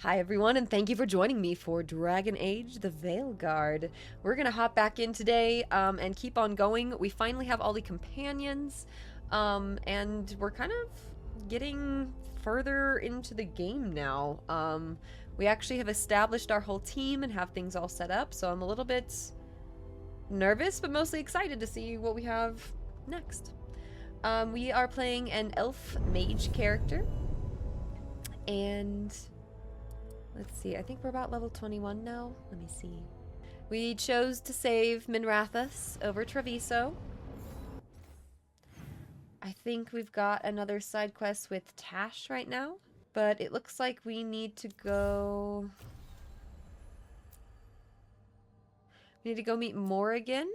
Hi everyone, and thank you for joining me for Dragon Age: The Veilguard. We're gonna hop back in today and keep on going. We finally have all the companions, and we're kind of getting further into the game now. We actually have established our whole team and have things all set up, so I'm a little bit nervous, but mostly excited to see what we have next. We are playing an elf mage character, and let's see, I think we're about level 21 now. Let me see. We chose to save Minrathous over Treviso. I think we've got another side quest with Tash right now, but it looks like we need to go... We need to go meet Morrigan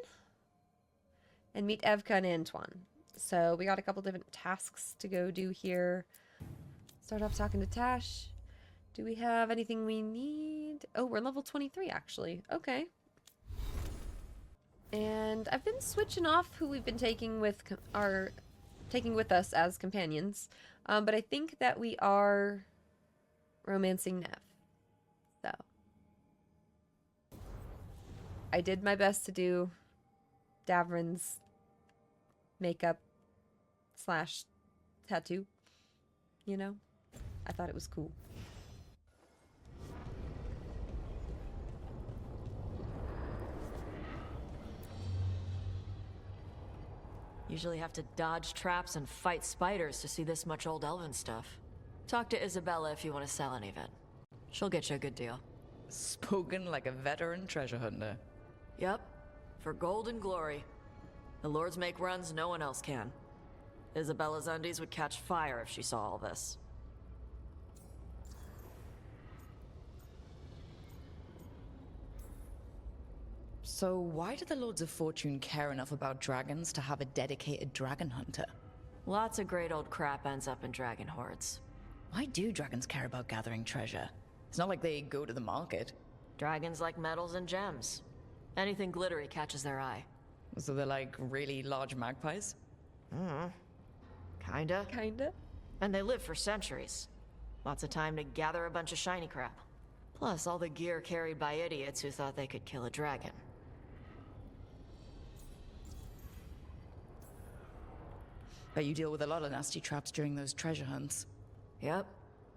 and meet Evka and Antoine. So we got a couple different tasks to go do here. Start off talking to Tash. Do we have anything we need? Oh, we're level 23 actually. Okay. And I've been switching off who we've been taking with us as companions. But I think that we are romancing Nev. So I did my best to do Davrin's makeup / tattoo. You know? I thought it was cool. Usually have to dodge traps and fight spiders to see this much old elven stuff. Talk to Isabella if you want to sell any of it. She'll get you a good deal. Spoken like a veteran treasure hunter. Yep, for gold and glory. The lords make runs no one else can. Isabella's undies would catch fire if she saw all this. So why do the Lords of Fortune care enough about dragons to have a dedicated dragon hunter? Lots of great old crap ends up in dragon hordes. Why do dragons care about gathering treasure? It's not like they go to the market. Dragons like metals and gems. Anything glittery catches their eye. So they're like really large magpies? Kinda. Kinda. And they live for centuries. Lots of time to gather a bunch of shiny crap. Plus all the gear carried by idiots who thought they could kill a dragon. Bet you deal with a lot of nasty traps during those treasure hunts. Yep.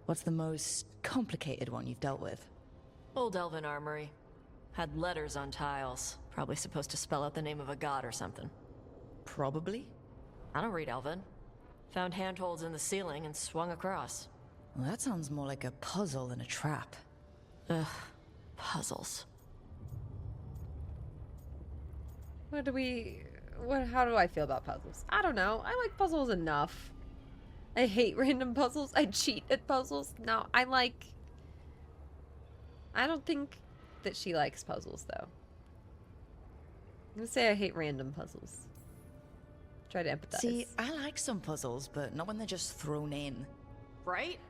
What's the most complicated one you've dealt with? Old elven armory. Had letters on tiles. Probably supposed to spell out the name of a god or something. Probably? I don't read elven. Found handholds in the ceiling and swung across. Well, that sounds more like a puzzle than a trap. Ugh. Puzzles. How do I feel about puzzles? I don't know. I like puzzles enough. I hate random puzzles. I cheat at puzzles. No, I don't think that she likes puzzles, though. I'm gonna say I hate random puzzles. Try to empathize. See, I like some puzzles, but not when they're just thrown in. Right?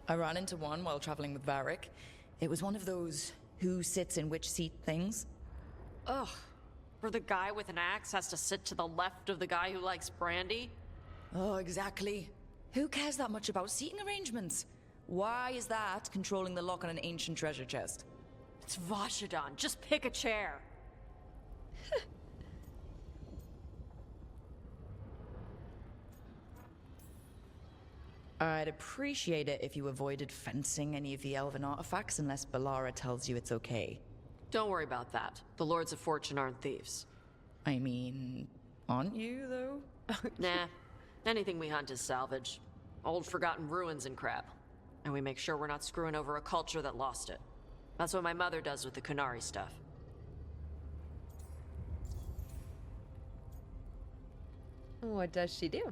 I ran into one while traveling with Varric. It was one of those who sits in which seat things. Ugh. Where the guy with an axe has to sit to the left of the guy who likes brandy? Oh, exactly. Who cares that much about seating arrangements? Why is that controlling the lock on an ancient treasure chest? It's Vashidon. Just pick a chair. I'd appreciate it if you avoided fencing any of the elven artifacts unless Balara tells you it's okay. Don't worry about that. The Lords of Fortune aren't thieves. I mean, aren't you, though? Nah. Anything we hunt is salvage. Old forgotten ruins and crap. And we make sure we're not screwing over a culture that lost it. That's what my mother does with the Kunari stuff. What does she do?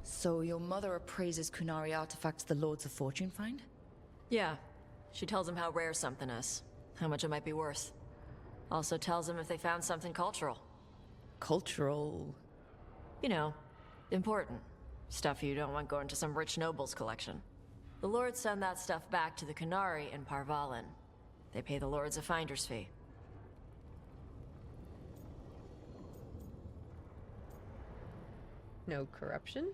So your mother appraises Kunari artifacts the Lords of Fortune find? Yeah. She tells them how rare something is. How much it might be worth. Also tells them if they found something cultural. Cultural? You know, important. Stuff you don't want going to some rich noble's collection. The lords send that stuff back to the Kunari in Parvalin. They pay the lords a finder's fee. No corruption?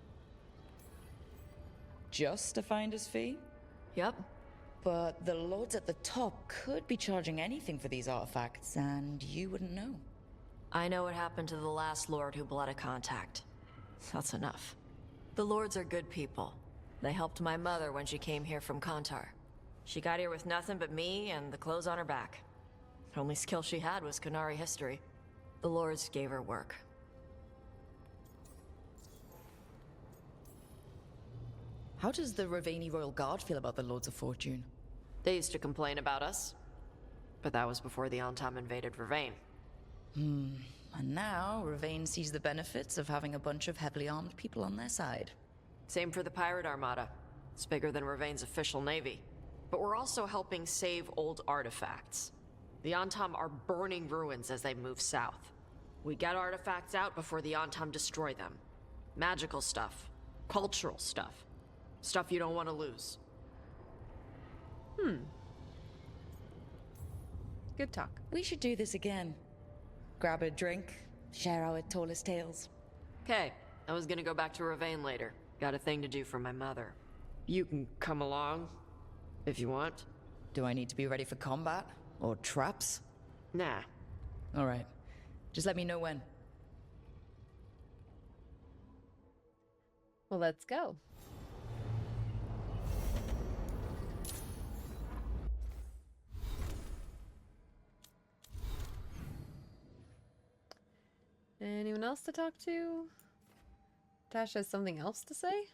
Just a finder's fee? Yep. but the lords at the top could be charging anything for these artifacts, and you wouldn't know. I know what happened to the last lord who bled a contact. That's enough. The lords are good people. They helped my mother when she came here from Kantar. She got here with nothing but me and the clothes on her back. The only skill she had was Qunari history. The lords gave her work. How does the Ravani Royal Guard feel about the Lords of Fortune? They used to complain about us, but that was before the Antam invaded Ravane. And now, Ravane sees the benefits of having a bunch of heavily armed people on their side. Same for the Pirate Armada. It's bigger than Ravane's official navy. But we're also helping save old artifacts. The Antam are burning ruins as they move south. We get artifacts out before the Antam destroy them. Magical stuff. Cultural stuff. Stuff you don't want to lose. Good talk. We should do this again. Grab a drink, share our tallest tales. Okay, I was gonna go back to Ravane later. Got a thing to do for my mother. You can come along, if you want. Do I need to be ready for combat? Or traps? Nah. Alright. Just let me know when. Well, let's go. Anyone else to talk to? Tash has something else to say?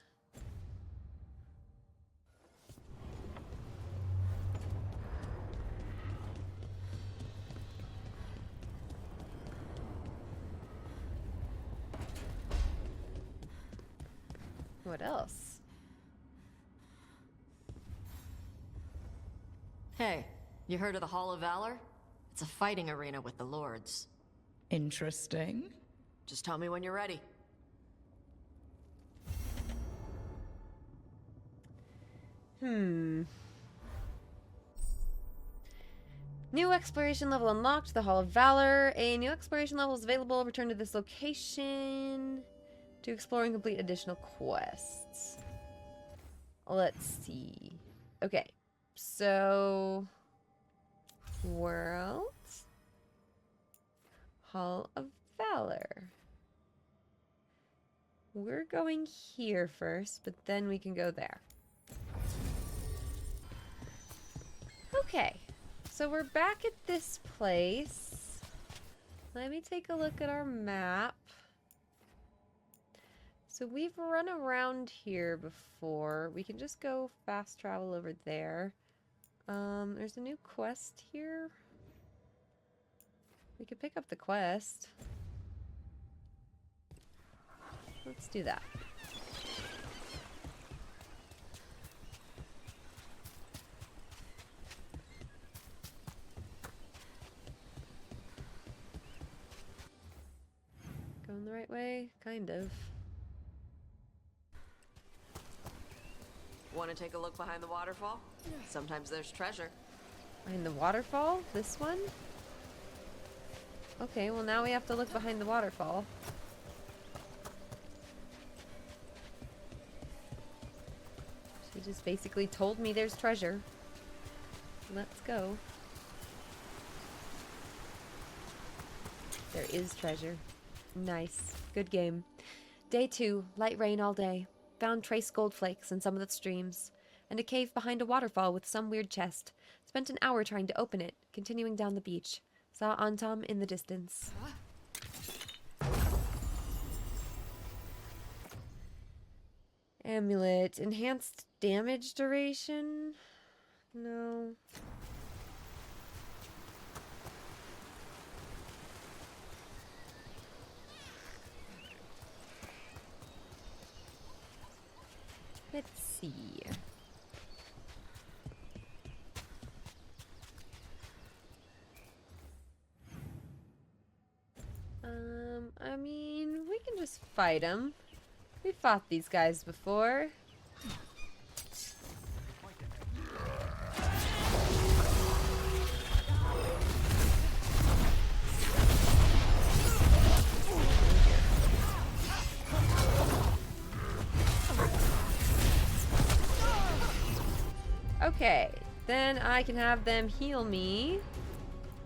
What else? Hey, you heard of the Hall of Valor? It's a fighting arena with the lords. Interesting. Just tell me when you're ready. New exploration level unlocked, the Hall of Valor. A new exploration level is available. Return to this location to explore and complete additional quests. Let's see. Okay, so World Hall of Valor. We're going here first, but then we can go there. Okay, so we're back at this place. Let me take a look at our map. So we've run around here before. We can just go fast travel over there. There's a new quest here. We could pick up the quest. Let's do that. Going the right way? Kind of. Want to take a look behind the waterfall? Sometimes there's treasure. Behind the waterfall? This one? Okay, well now we have to look behind the waterfall. She just basically told me there's treasure. Let's go. There is treasure. Nice. Good game. Day 2. Light rain all day. Found trace gold flakes in some of the streams. And a cave behind a waterfall with some weird chest. Spent an hour trying to open it, continuing down the beach. Saw Antam in the distance. Amulet. Enhanced damage duration? No. Let's see. I mean, we can just fight them. We fought these guys before. Okay, Then I can have them heal me.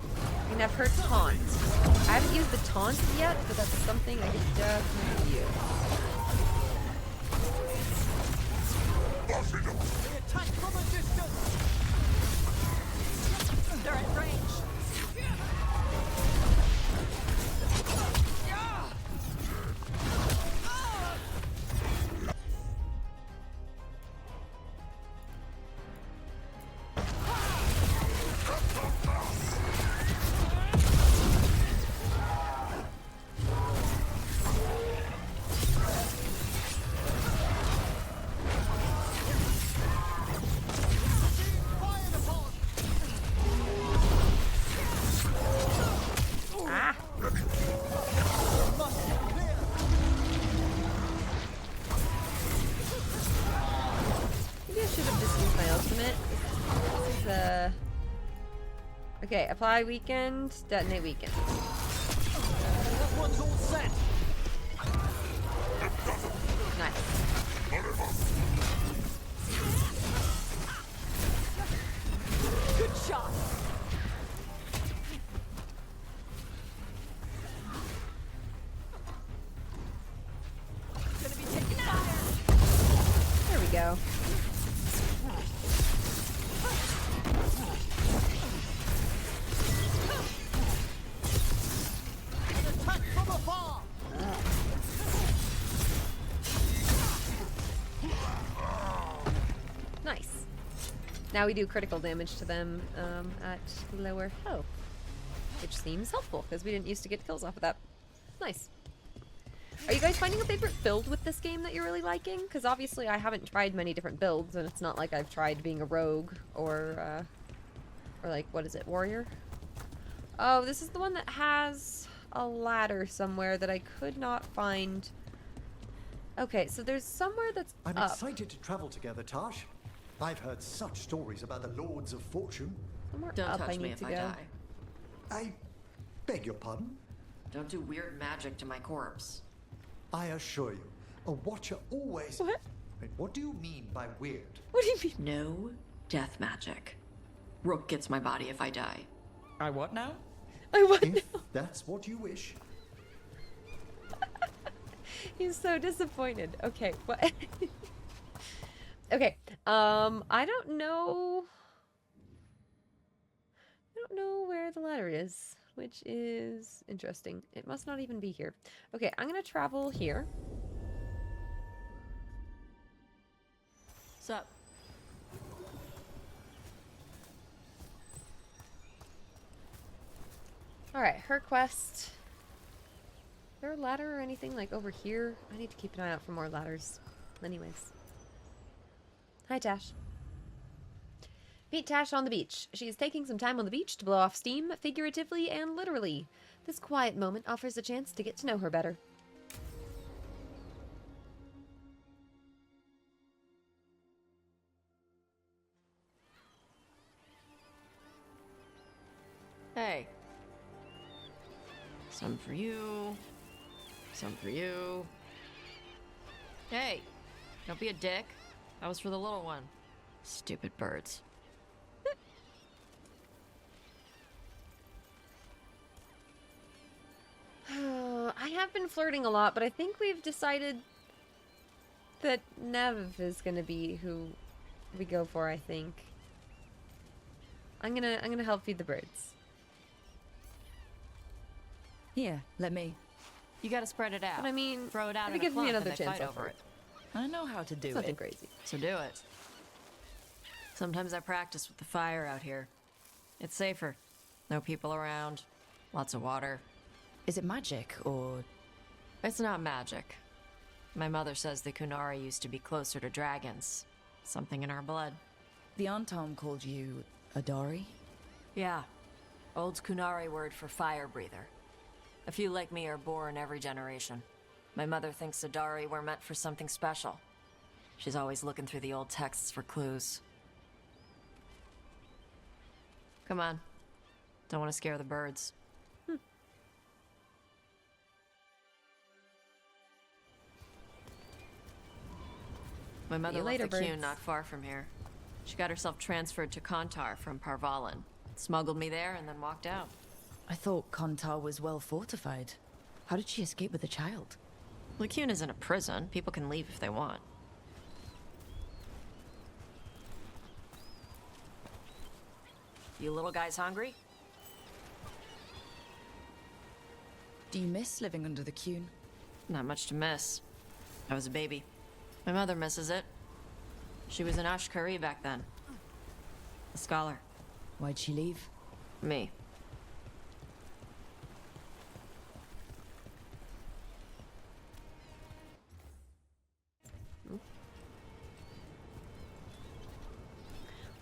I can have her taunt. I haven't used the taunt yet, but that's something I could definitely use. They attack from a distance! They're at range! Okay, apply weekend, detonate weekend. That one's all set! Nice. Good shot! Gonna be taking fire! There we go. Nice. Now we do critical damage to them at lower health, which seems helpful because we didn't used to get kills off of that. Nice. Are you guys finding a favorite build with this game that you're really liking? Because obviously I haven't tried many different builds, and it's not like I've tried being a rogue or like, what is it, warrior? Oh, this is the one that has a ladder somewhere that I could not find. Okay, so there's somewhere that's I'm up. excited to travel together, Tash. I've heard such stories about the Lords of Fortune. Somewhere Don't up I touch me need if to I go. die. I beg your pardon? Don't do weird magic to my corpse. I assure you, a watcher always... What? Wait, what do you mean by weird? What do you mean? No death magic. Rook gets my body if I die. I what now? I want. If that's what you wish. He's so disappointed. Okay, what? Okay, I don't know. I don't know where the ladder is, which is interesting. It must not even be here. Okay, I'm gonna travel here. Sup? Alright, her quest. Is there a ladder or anything like over here? I need to keep an eye out for more ladders. Anyways. Hi, Tash. Meet Tash on the beach. She is taking some time on the beach to blow off steam, figuratively and literally. This quiet moment offers a chance to get to know her better. Hey. Some for you. Some for you. Hey, don't be a dick. That was for the little one. Stupid birds. I have been flirting a lot, but I think we've decided that Nev is gonna be who we go for, I think. I'm gonna help feed the birds. Here, let me. You gotta spread it out. But I mean, throw it out if in it a gives me clump another and they chance, fight I'll over it. I know how to do It's nothing it. crazy. So do it. Sometimes I practice with the fire out here. It's safer. No people around. Lots of water. Is it magic or... It's not magic. My mother says the Kunari used to be closer to dragons. Something in our blood. The Antom called you Adari? Yeah. Old Kunari word for fire breather. A few like me are born every generation. My mother thinks Adari were meant for something special. She's always looking through the old texts for clues. Come on. Don't want to scare the birds. My mother you left later, the Qun birds. not far from here. She got herself transferred to Kontar from Parvalin. Smuggled me there and then walked out. I thought Kontar was well fortified. How did she escape with a child? Lacune isn't a prison. People can leave if they want. You little guys hungry? Do you miss living under the Cune? Not much to miss. I was a baby. My mother misses it. She was an Ashkari back then. A scholar. Why'd she leave? Me.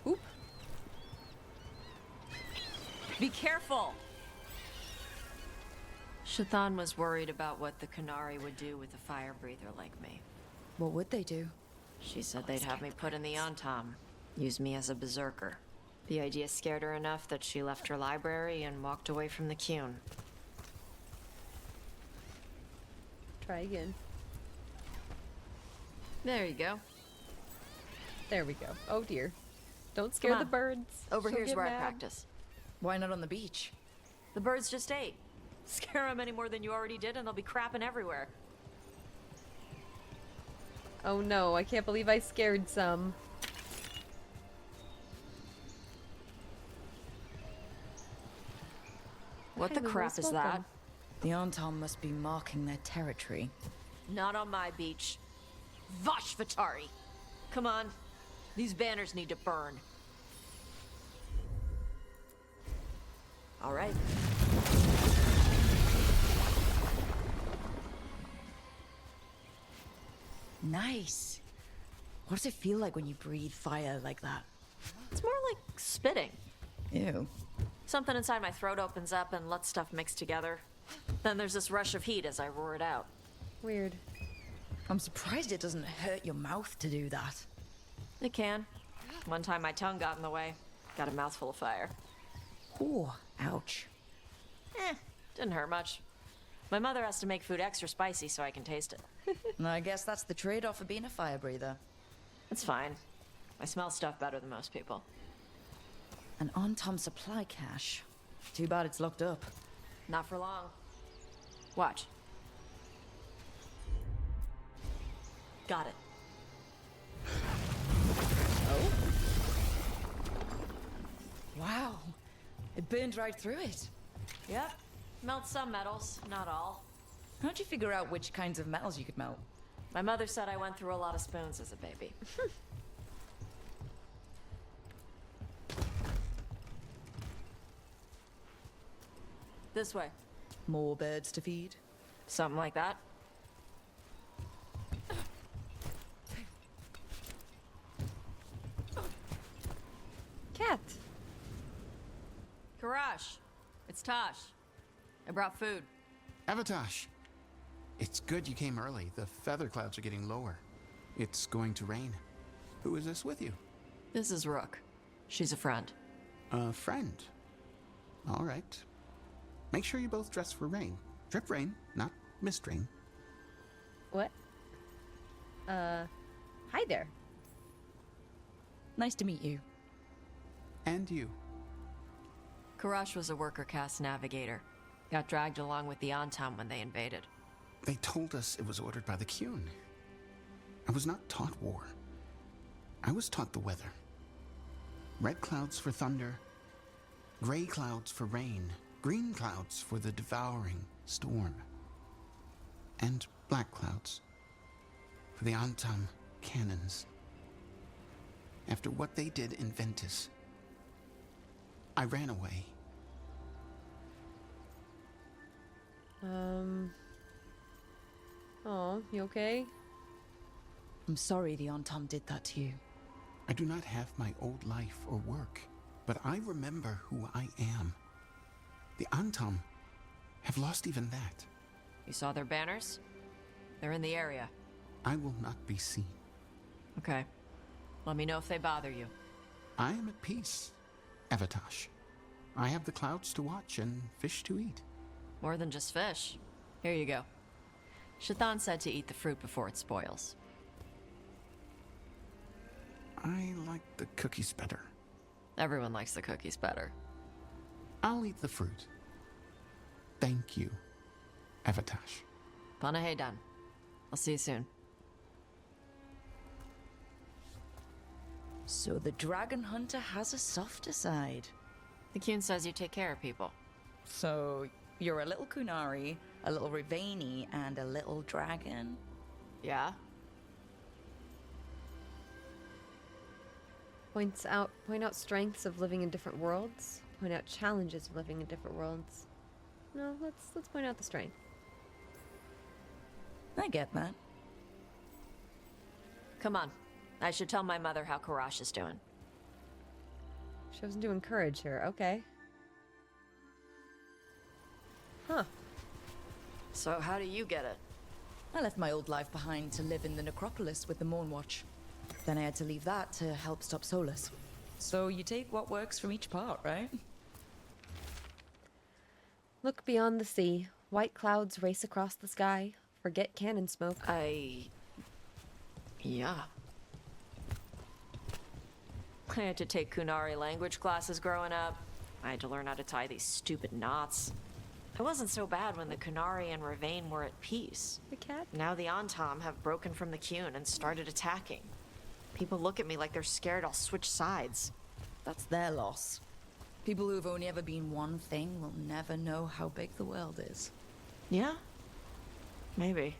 Oop. Be careful! Shathan was worried about what the Qunari would do with a fire breather like me. What would they do? She said they'd have me put in the Antam, use me as a berserker. The idea scared her enough that she left her library and walked away from the Qun. Try again. There you go. There we go. Oh dear. Don't scare Come the on. birds. Over She'll here's get where I mad. practice. Why not on the beach? The birds just ate. Scare them any more than you already did and they'll be crapping everywhere. Oh no, I can't believe I scared some. What Hey, the we're crap most is that? welcome. The Antam must be marking their territory. Not on my beach. Vashvatari! Come on. These banners need to burn. All right. Nice. What does it feel like when you breathe fire like that? It's more like spitting. Ew. Something inside my throat opens up and lets stuff mix together. Then there's this rush of heat as I roar it out. Weird. I'm surprised it doesn't hurt your mouth to do that. It can. One time my tongue got in the way. Got a mouthful of fire. Oh, ouch. Didn't hurt much. My mother has to make food extra spicy so I can taste it. I guess that's the trade-off of being a fire breather. It's fine. I smell stuff better than most people. An Antam supply cache. Too bad it's locked up. Not for long. Watch. Got it. Wow. It burned right through it. Yep. Melt some metals, not all. How'd you figure out which kinds of metals you could melt? My mother said I went through a lot of spoons as a baby. This way. More birds to feed? Something like that. Cat. Karash. It's Tash. I brought food. Avatash! It's good you came early. The feather clouds are getting lower. It's going to rain. Who is this with you? This is Rook. She's a friend. A friend. All right. Make sure you both dress for rain. Drip rain, not mist rain. What? Hi there. Nice to meet you. And you. Karash was a worker caste navigator. Got dragged along with the Antam when they invaded. They told us it was ordered by the Qun. I was not taught war. I was taught the weather. Red clouds for thunder, gray clouds for rain, green clouds for the devouring storm, and black clouds for the Antam cannons. After what they did in Ventus, I ran away. Oh, you okay? I'm sorry the Antam did that to you. I do not have my old life or work, but I remember who I am. The Antam have lost even that. You saw their banners? They're in the area. I will not be seen. Okay. Let me know if they bother you. I am at peace, Avatash. I have the clouds to watch and fish to eat. More than just fish. Here you go. Shathan said to eat the fruit before it spoils. I like the cookies better. Everyone likes the cookies better. I'll eat the fruit. Thank you, Avatash. Panahedan. I'll see you soon. So the dragon hunter has a softer side. The Kyun says you take care of people. So you're a little Kunari, a little Rivani, and a little dragon? Yeah? Point out strengths of living in different worlds. Point out challenges of living in different worlds. No, let's point out the strength. I get that. Come on. I should tell my mother how Karash is doing. Chosen to encourage her. Okay. Huh. So how do you get it? I left my old life behind to live in the necropolis with the Mournwatch. Then I had to leave that to help stop Solas. So you take what works from each part, right? Look beyond the sea. White clouds race across the sky. Forget cannon smoke. Yeah. I had to take Kunari language classes growing up. I had to learn how to tie these stupid knots. It wasn't so bad when the Kunari and Ravain were at peace. The cat? Now the Antam have broken from the Kyun and started attacking. People look at me like they're scared I'll switch sides. That's their loss. People who've only ever been one thing will never know how big the world is. Yeah? Maybe.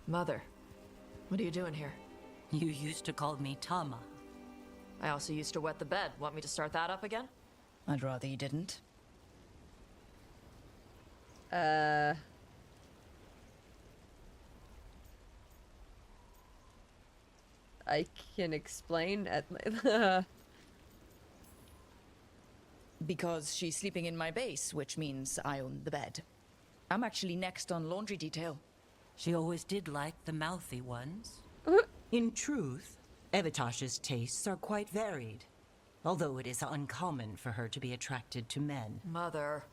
Mother, what are you doing here? You used to call me Tama. I also used to wet the bed. Want me to start that up again? I'd rather you didn't. I can explain at Because she's sleeping in my base, which means I own the bed. I'm actually next on laundry detail. She always did like the mouthy ones. In truth, Evitash's tastes are quite varied, although it is uncommon for her to be attracted to men. Mother.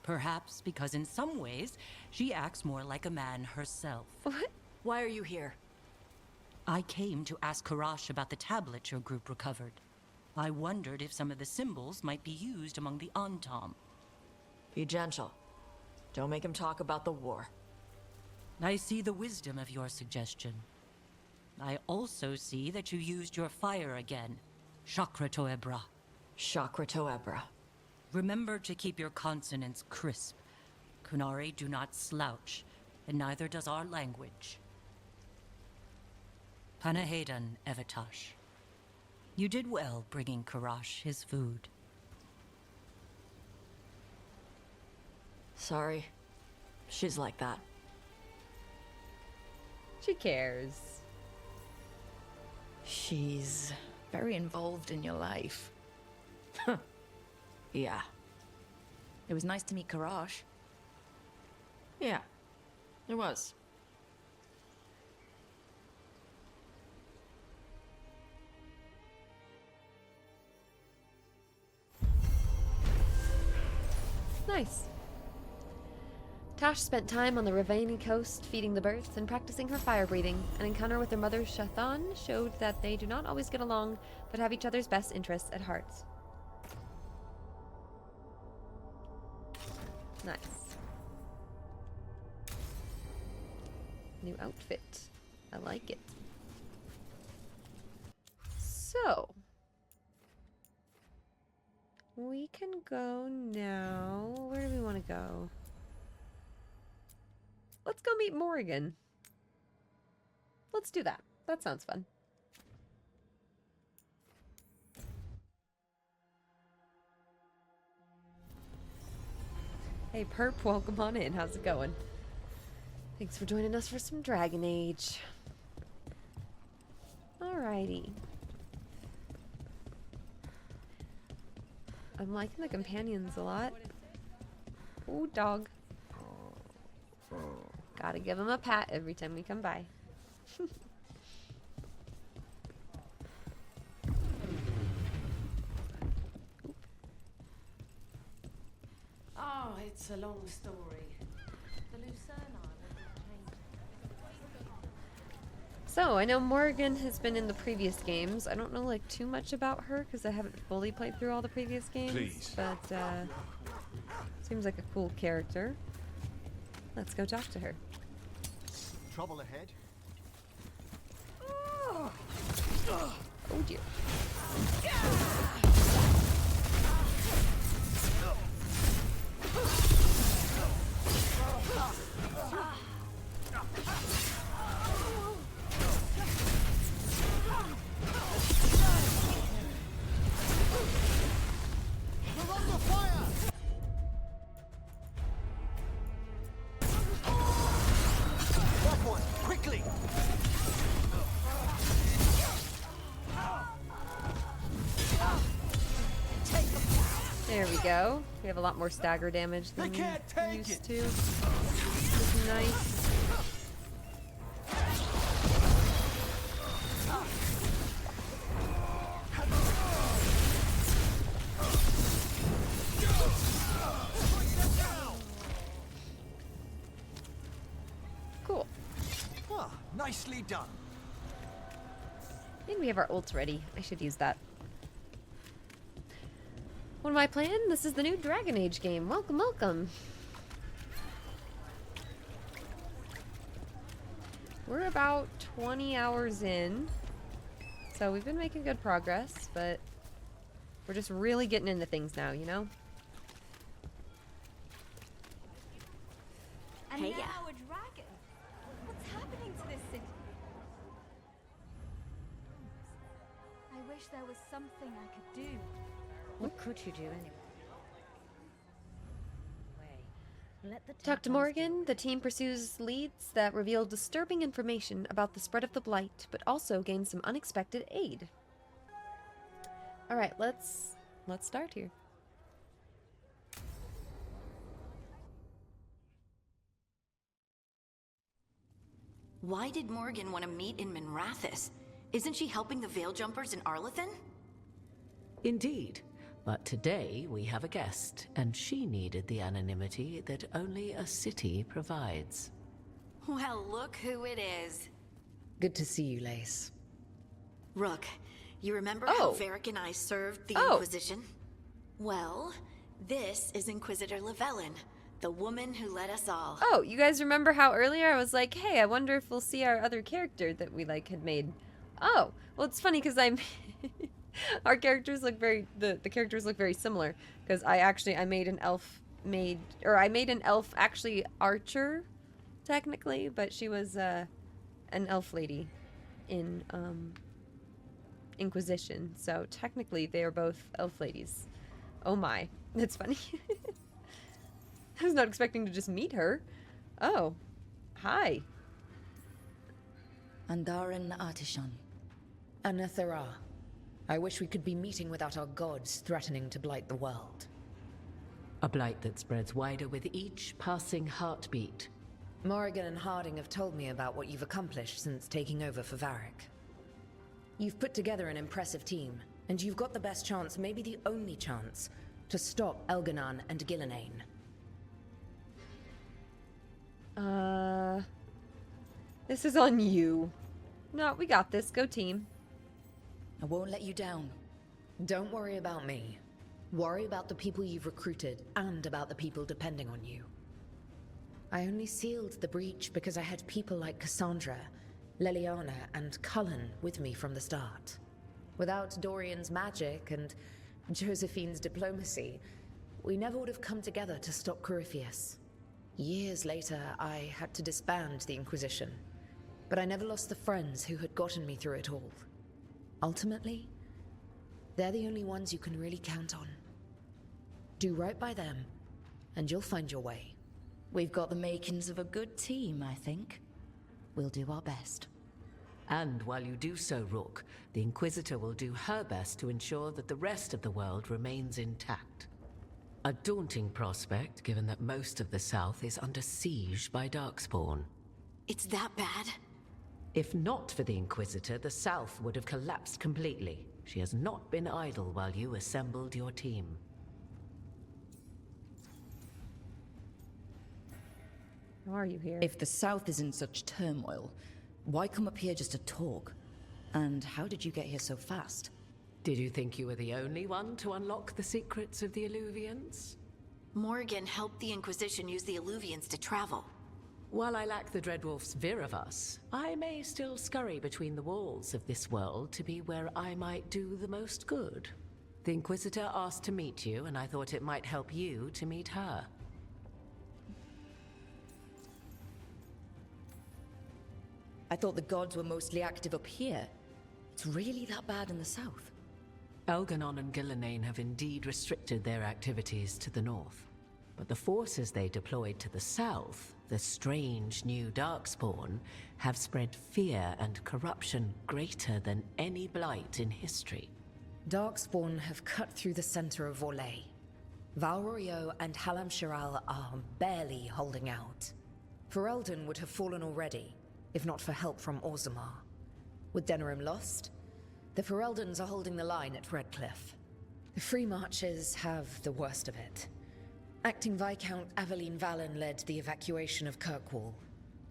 Perhaps because in some ways, she acts more like a man herself. What? Why are you here? I came to ask Karash about the tablet your group recovered. I wondered if some of the symbols might be used among the Antam. Be gentle. Don't make him talk about the war. I see the wisdom of your suggestion. I also see that you used your fire again. Chakra Toebra. Chakra Toebra. Remember to keep your consonants crisp. Kunari do not slouch, and neither does our language. Panahedan, Evitash. You did well bringing Karash his food. Sorry. She's like that. She cares. She's very involved in your life. Yeah. It was nice to meet Karash. Yeah. It was. Nice. Tash spent time on the Ravani coast feeding the birds and practicing her fire breathing. An encounter with her mother Shathan showed that they do not always get along, but have each other's best interests at heart. Nice. New outfit. I like it. So, we can go now. Where do we want to go? Let's go meet Morrigan. Let's do that. That sounds fun. Hey Perp, welcome on in. How's it going? Thanks for joining us for some Dragon Age. Alrighty. I'm liking the companions a lot. Ooh, dog. Gotta give him a pat every time we come by. Oh, it's a long story. The Lucerne So, I know Morrigan has been in the previous games. I don't know, like, too much about her, because I haven't fully played through all the previous games. Please. But, seems like a cool character. Let's go talk to her. Trouble ahead? Oh dear. We're under fire! That one, quickly! There we go. We have a lot more stagger damage than we used to. Which is nice. Cool. Ah, nicely done. And we have our ults ready. I should use that. What am I playing? This is the new Dragon Age game. Welcome, welcome. We're about 20 hours in. So we've been making good progress, but we're just really getting into things now, you know? And now a dragon. What's happening to this city? I wish there was something I could do. What could you do anyway? Talk to Morrigan. The team pursues leads that reveal disturbing information about the spread of the Blight, but also gain some unexpected aid. Alright, let's start here. Why did Morrigan want to meet in Minrathous? Isn't she helping the Veil Jumpers in Arlathan? Indeed. But today we have a guest, and she needed the anonymity that only a city provides. Well, look who it is. Good to see you, Lace. Rook, you remember how Varric and I served the Inquisition? Well, this is Inquisitor Llewellyn, the woman who led us all. Oh, you guys remember how earlier I was like, hey, I wonder if we'll see our other character that we, like, had made. Oh, well, it's funny because I'm... Our characters look very, the characters look very similar, because I made an elf actually archer, technically, but she was an elf lady in Inquisition, so technically they are both elf ladies. Oh my, that's funny. I was not expecting to just meet her. Oh, hi. Andaran Artishan. Anathara. I wish we could be meeting without our gods threatening to blight the world. A blight that spreads wider with each passing heartbeat. Morrigan and Harding have told me about what you've accomplished since taking over for Varric. You've put together an impressive team, and you've got the best chance, maybe the only chance, to stop Elganon and Gillenane. This is on you. No, we got this. Go team. I won't let you down. Don't worry about me. Worry about the people you've recruited, and about the people depending on you. I only sealed the breach because I had people like Cassandra, Leliana, and Cullen with me from the start. Without Dorian's magic and Josephine's diplomacy, we never would have come together to stop Corypheus. Years later, I had to disband the Inquisition, but I never lost the friends who had gotten me through it all. Ultimately, they're the only ones you can really count on. Do right by them, and you'll find your way. We've got the makings of a good team, I think. We'll do our best. And while you do so, Rook, the Inquisitor will do her best to ensure that the rest of the world remains intact. A daunting prospect, given that most of the South is under siege by Darkspawn. It's that bad? If not for the Inquisitor, the South would have collapsed completely. She has not been idle while you assembled your team. How are you here? If the South is in such turmoil, why come up here just to talk? And how did you get here so fast? Did you think you were the only one to unlock the secrets of the Illuvians? Morrigan helped the Inquisition use the Illuvians to travel. While I lack the Dreadwolf's Viravus, I may still scurry between the walls of this world to be where I might do the most good. The Inquisitor asked to meet you, and I thought it might help you to meet her. I thought the gods were mostly active up here. It's really that bad in the south? Elganon and Gillenane have indeed restricted their activities to the north. But the forces they deployed to the south, the strange new Darkspawn, have spread fear and corruption greater than any blight in history. Darkspawn have cut through the center of Orlais. Valrorio and Halam Shiral are barely holding out. Ferelden would have fallen already, if not for help from Orzammar. With Denerim lost, the Fereldans are holding the line at Redcliffe. The Free Marches have the worst of it. Acting Viscount Aveline Valen led the evacuation of Kirkwall.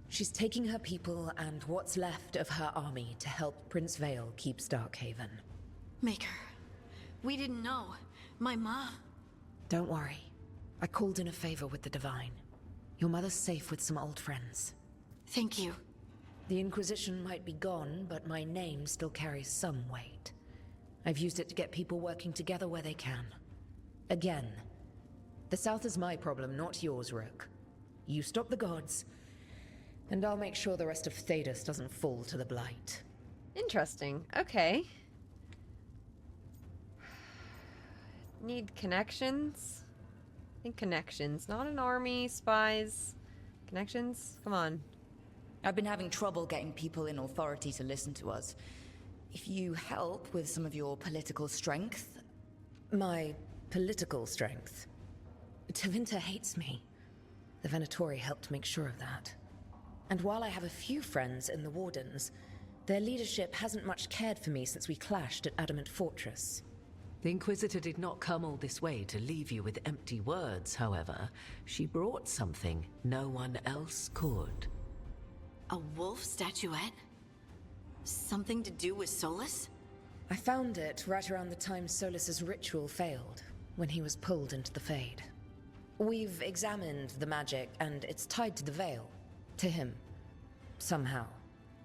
She's taking her people and what's left of her army to help Prince Vale keep Starkhaven. Maker, we didn't know. My mom... Don't worry. I called in a favor with the Divine. Your mother's safe with some old friends. Thank you. The Inquisition might be gone, but my name still carries some weight. I've used it to get people working together where they can. Again, the South is my problem, not yours, Rook. You stop the gods, and I'll make sure the rest of Thedas doesn't fall to the Blight. Interesting. Okay. Need connections? I think connections. Not an army, spies. Connections? Come on. I've been having trouble getting people in authority to listen to us. If you help with some of your political strength... My political strength? Tevinter hates me. The Venatori helped make sure of that. And while I have a few friends in the Wardens, their leadership hasn't much cared for me since we clashed at Adamant Fortress. The Inquisitor did not come all this way to leave you with empty words, however. She brought something no one else could. A wolf statuette? Something to do with Solas? I found it right around the time Solas's ritual failed, when he was pulled into the Fade. We've examined the magic, and it's tied to the Veil. To him. Somehow.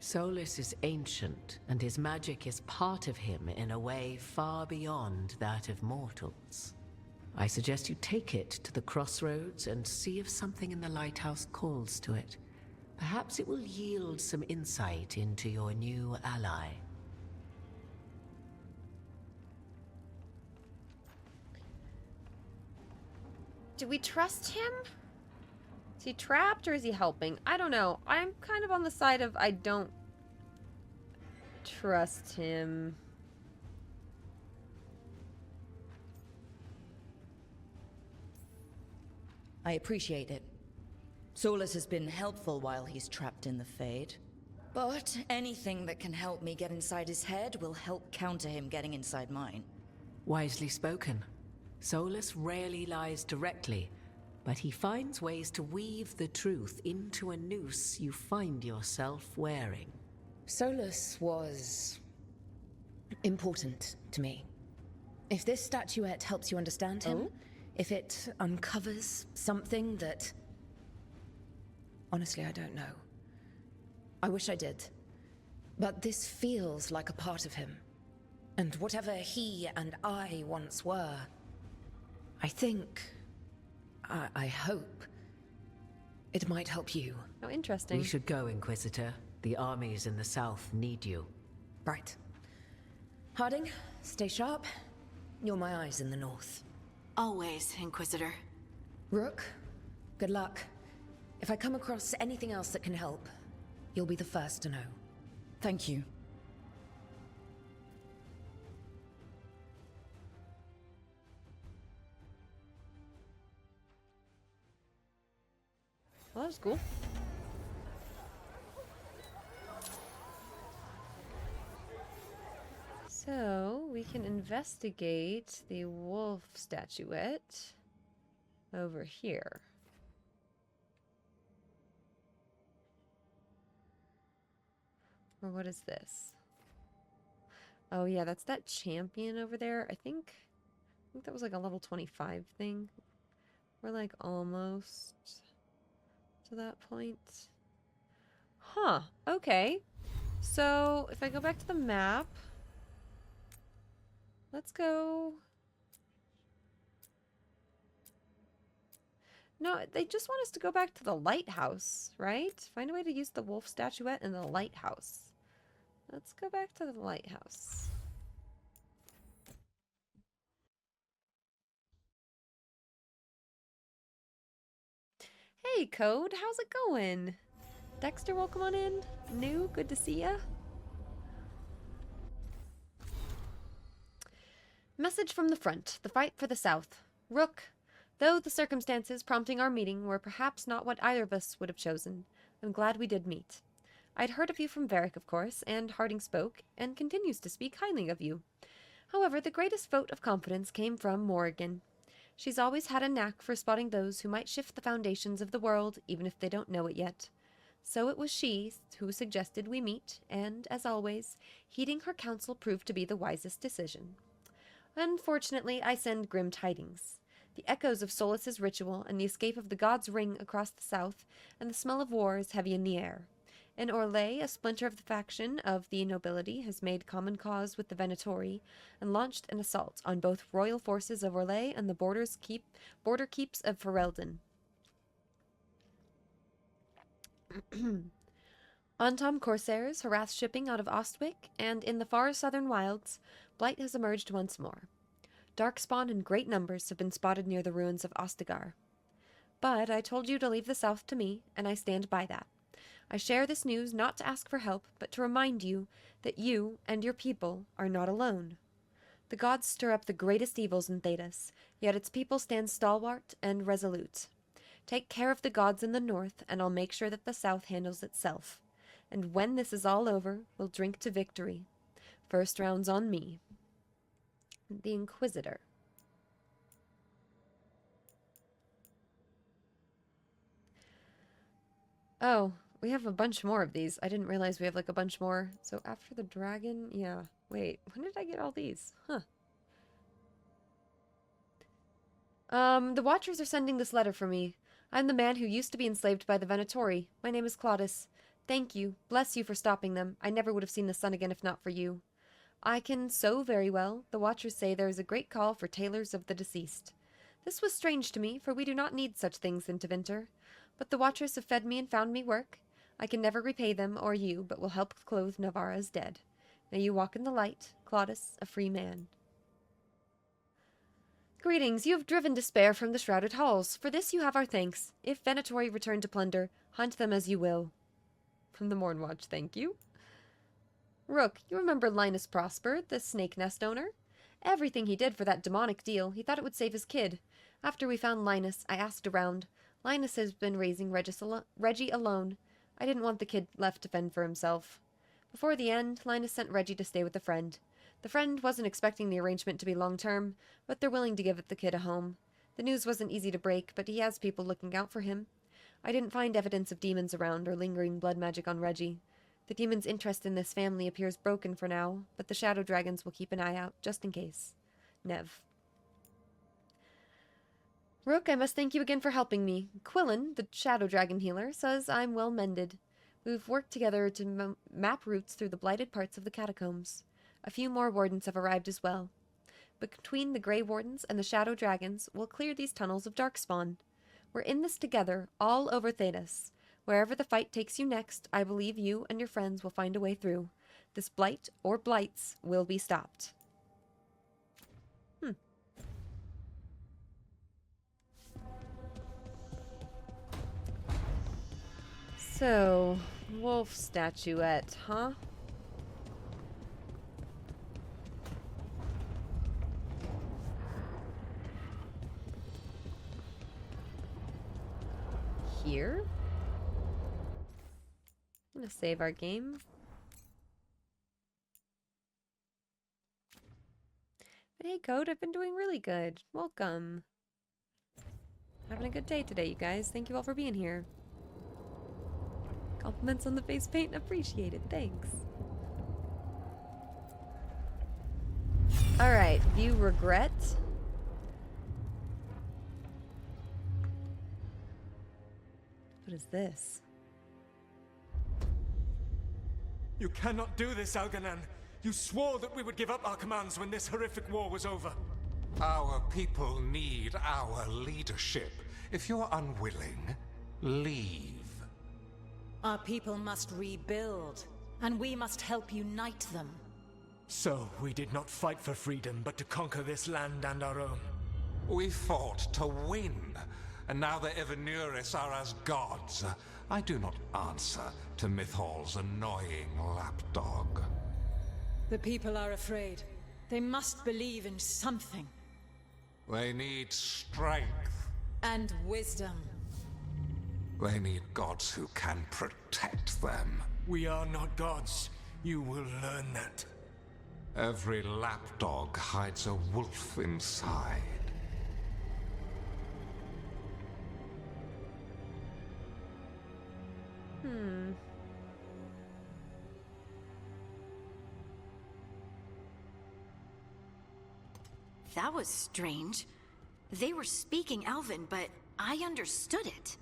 Solas is ancient, and his magic is part of him in a way far beyond that of mortals. I suggest you take it to the crossroads and see if something in the lighthouse calls to it. Perhaps it will yield some insight into your new ally. Do we trust him? Is he trapped or is he helping? I don't know. I'm kind of on the side of I don't trust him. I appreciate it. Solas has been helpful while he's trapped in the Fade. But anything that can help me get inside his head will help counter him getting inside mine. Wisely spoken. Solas rarely lies directly, but he finds ways to weave the truth into a noose you find yourself wearing. Solas was... important to me. If this statuette helps you understand him, if it uncovers something that... Honestly, I don't know. I wish I did. But this feels like a part of him. And whatever he and I once were, I think... I hope... it might help you. Oh, interesting. We should go, Inquisitor. The armies in the south need you. Right. Harding, stay sharp. You're my eyes in the north. Always, Inquisitor. Rook, good luck. If I come across anything else that can help, you'll be the first to know. Thank you. Well, that was cool. So, we can investigate the wolf statuette over here. Or what is this? Oh yeah, that's that champion over there. I think that was like a level 25 thing. We're like almost to that point. Huh, okay. So if I go back to the map, let's go. No, they just want us to go back to the lighthouse, right? Find a way to use the wolf statuette in the lighthouse. Let's go back to the lighthouse. Hey, Code, how's it going? Dexter, welcome on in. New, good to see ya. Message from the front. The fight for the South. Rook, though the circumstances prompting our meeting were perhaps not what either of us would have chosen, I'm glad we did meet. I'd heard of you from Varric, of course, and Harding spoke, and continues to speak highly of you. However, the greatest vote of confidence came from Morrigan. She's always had a knack for spotting those who might shift the foundations of the world, even if they don't know it yet. So it was she who suggested we meet, and, as always, heeding her counsel proved to be the wisest decision. Unfortunately, I send grim tidings. The echoes of Solas's ritual and the escape of the God's Ring across the south, and the smell of war is heavy in the air. In Orlais, a splinter of the faction of the nobility has made common cause with the Venatori and launched an assault on both royal forces of Orlais and the border keeps of Ferelden. Ontom corsairs harass shipping out of Ostwick, and in the far southern wilds, Blight has emerged once more. Darkspawn in great numbers have been spotted near the ruins of Ostagar. But I told you to leave the south to me, and I stand by that. I share this news not to ask for help, but to remind you that you and your people are not alone. The gods stir up the greatest evils in Thedas, yet its people stand stalwart and resolute. Take care of the gods in the north, and I'll make sure that the south handles itself. And when this is all over, we'll drink to victory. First round's on me. The Inquisitor. Oh, we have a bunch more of these. I didn't realize we have like a bunch more. So after the dragon, yeah. Wait, when did I get all these? Huh. The Watchers are sending this letter for me. I'm the man who used to be enslaved by the Venatori. My name is Claudius. Thank you. Bless you for stopping them. I never would have seen the sun again if not for you. I can sew very well. The Watchers say there is a great call for tailors of the deceased. This was strange to me, for we do not need such things in Tevinter. But the Watchers have fed me and found me work. I can never repay them or you, but will help clothe Navarra's dead. May you walk in the light, Claudius, a free man. Greetings, you have driven despair from the shrouded halls. For this you have our thanks. If Venatori return to plunder, hunt them as you will. From the Mornwatch, thank you. Rook, you remember Linus Prosper, the snake nest owner? Everything he did for that demonic deal, he thought it would save his kid. After we found Linus, I asked around. Linus has been raising Reggie alone. I didn't want the kid left to fend for himself. Before the end, Linus sent Reggie to stay with a friend. The friend wasn't expecting the arrangement to be long-term, but they're willing to give the kid a home. The news wasn't easy to break, but he has people looking out for him. I didn't find evidence of demons around or lingering blood magic on Reggie. The demon's interest in this family appears broken for now, but the shadow dragons will keep an eye out, just in case. Nev. Rook, I must thank you again for helping me. Quillen, the shadow dragon healer, says I'm well mended. We've worked together to map routes through the blighted parts of the catacombs. A few more wardens have arrived as well. Between the Grey Wardens and the shadow dragons, we'll clear these tunnels of Darkspawn. We're in this together, all over Thedas. Wherever the fight takes you next, I believe you and your friends will find a way through. This blight, or blights, will be stopped. So, wolf statuette, huh? Here? I'm gonna save our game. But hey, Code, I've been doing really good. Welcome. Having a good day today, you guys. Thank you all for being here. Compliments on the face paint, appreciated. Thanks. Alright, view regret. What is this? You cannot do this, Algernon. You swore that we would give up our commands when this horrific war was over. Our people need our leadership. If you're unwilling, leave. Our people must rebuild, and we must help unite them. So, we did not fight for freedom, but to conquer this land and our own. We fought to win, and now the Evanuris are as gods. I do not answer to Mythal's annoying lapdog. The people are afraid. They must believe in something. They need strength. And wisdom. They need gods who can protect them. We are not gods. You will learn that. Every lapdog hides a wolf inside. That was strange. They were speaking Elven, but I understood it.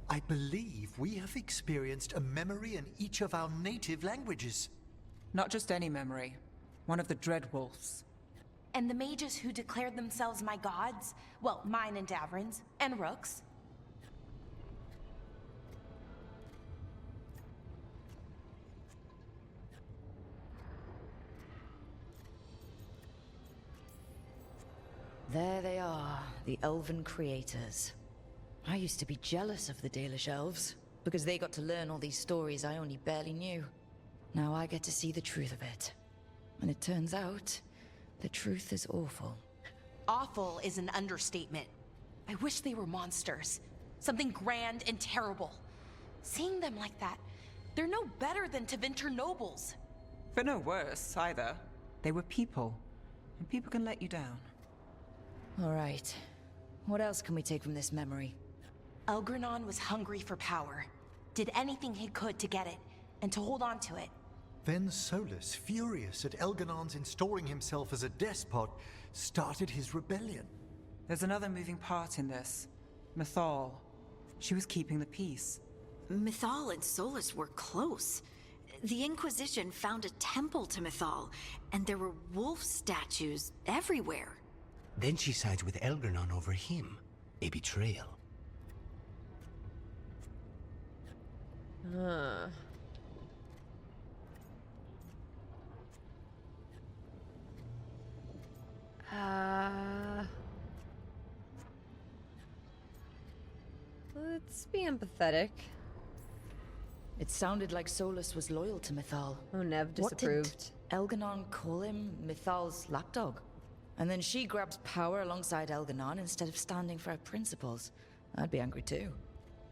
I believe we have experienced a memory in each of our native languages. Not just any memory. One of the Dreadwolves. And the mages who declared themselves my gods? Well, mine and Davrin's, and Rook's. There they are, the Elven creators. I used to be jealous of the Dalish elves, because they got to learn all these stories I only barely knew. Now I get to see the truth of it. And it turns out, the truth is awful. Awful is an understatement. I wish they were monsters. Something grand and terrible. Seeing them like that, they're no better than Tevinter nobles. But no worse, either. They were people. And people can let you down. Alright. What else can we take from this memory? Elgranon was hungry for power. Did anything he could to get it, and to hold on to it. Then Solas, furious at Elganon's installing himself as a despot, started his rebellion. There's another moving part in this. Mythal. She was keeping the peace. Mythal and Solas were close. The Inquisition found a temple to Mythal, and there were wolf statues everywhere. Then she sides with Elgranon over him. A betrayal. Let's be empathetic. It sounded like Solas was loyal to Mythal. Oh, Nev disapproved. What did Elganon call him? Mythal's lapdog? And then she grabs power alongside Elganon instead of standing for her principles. I'd be angry too.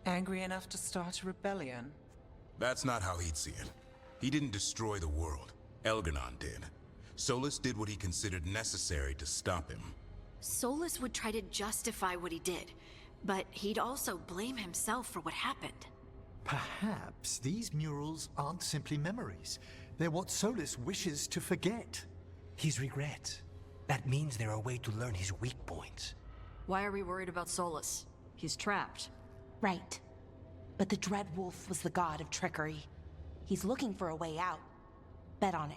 Angry enough to start a rebellion? That's not how he'd see it. He didn't destroy the world. Elganon did. Solas did what he considered necessary to stop him. Solas would try to justify what he did, but he'd also blame himself for what happened. Perhaps these murals aren't simply memories. They're what Solas wishes to forget. His regrets. That means they're a way to learn his weak points. Why are we worried about Solas? He's trapped. Right. But the Dreadwolf was the god of trickery. He's looking for a way out. Bet on it.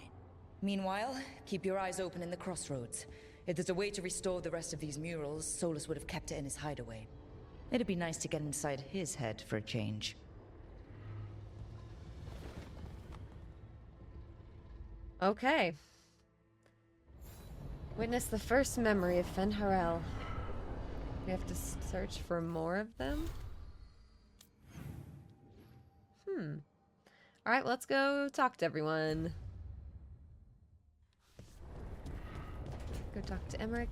Meanwhile, keep your eyes open in the crossroads. If there's a way to restore the rest of these murals, Solas would have kept it in his hideaway. It'd be nice to get inside his head for a change. Okay. Witness the first memory of Fenharel. We have to search for more of them? Alright, let's go talk to everyone. Go talk to Emmrich.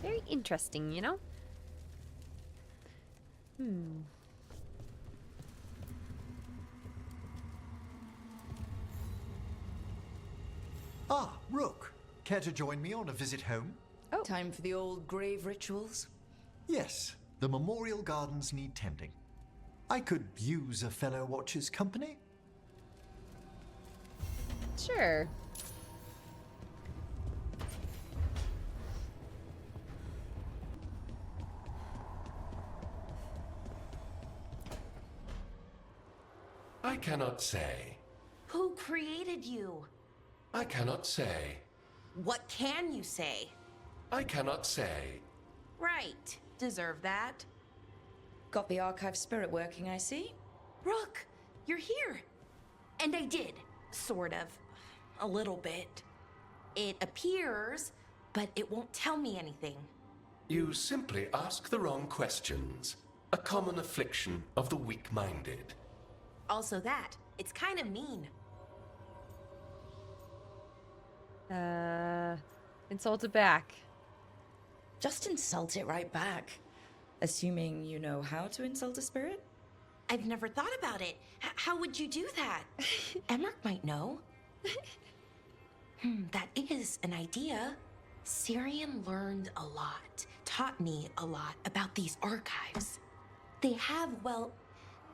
Very interesting, you know? Ah, Rook. Care to join me on a visit home? Oh. Time for the old grave rituals? Yes. The memorial gardens need tending. I could use a fellow watcher's company. Sure. I cannot say. Who created you? I cannot say. What can you say? I cannot say. Right. Deserve that. Got the archive spirit working, I see. Rook, you're here. And I did. Sort of. A little bit. It appears, but it won't tell me anything. You simply ask the wrong questions. A common affliction of the weak-minded. Also that. It's kind of mean. Insult it back. Just insult it right back. Assuming you know how to insult a spirit? I've never thought about it. How would you do that? Emmrich might know. That is an idea. Syrian learned a lot, taught me a lot about these archives. They have, well,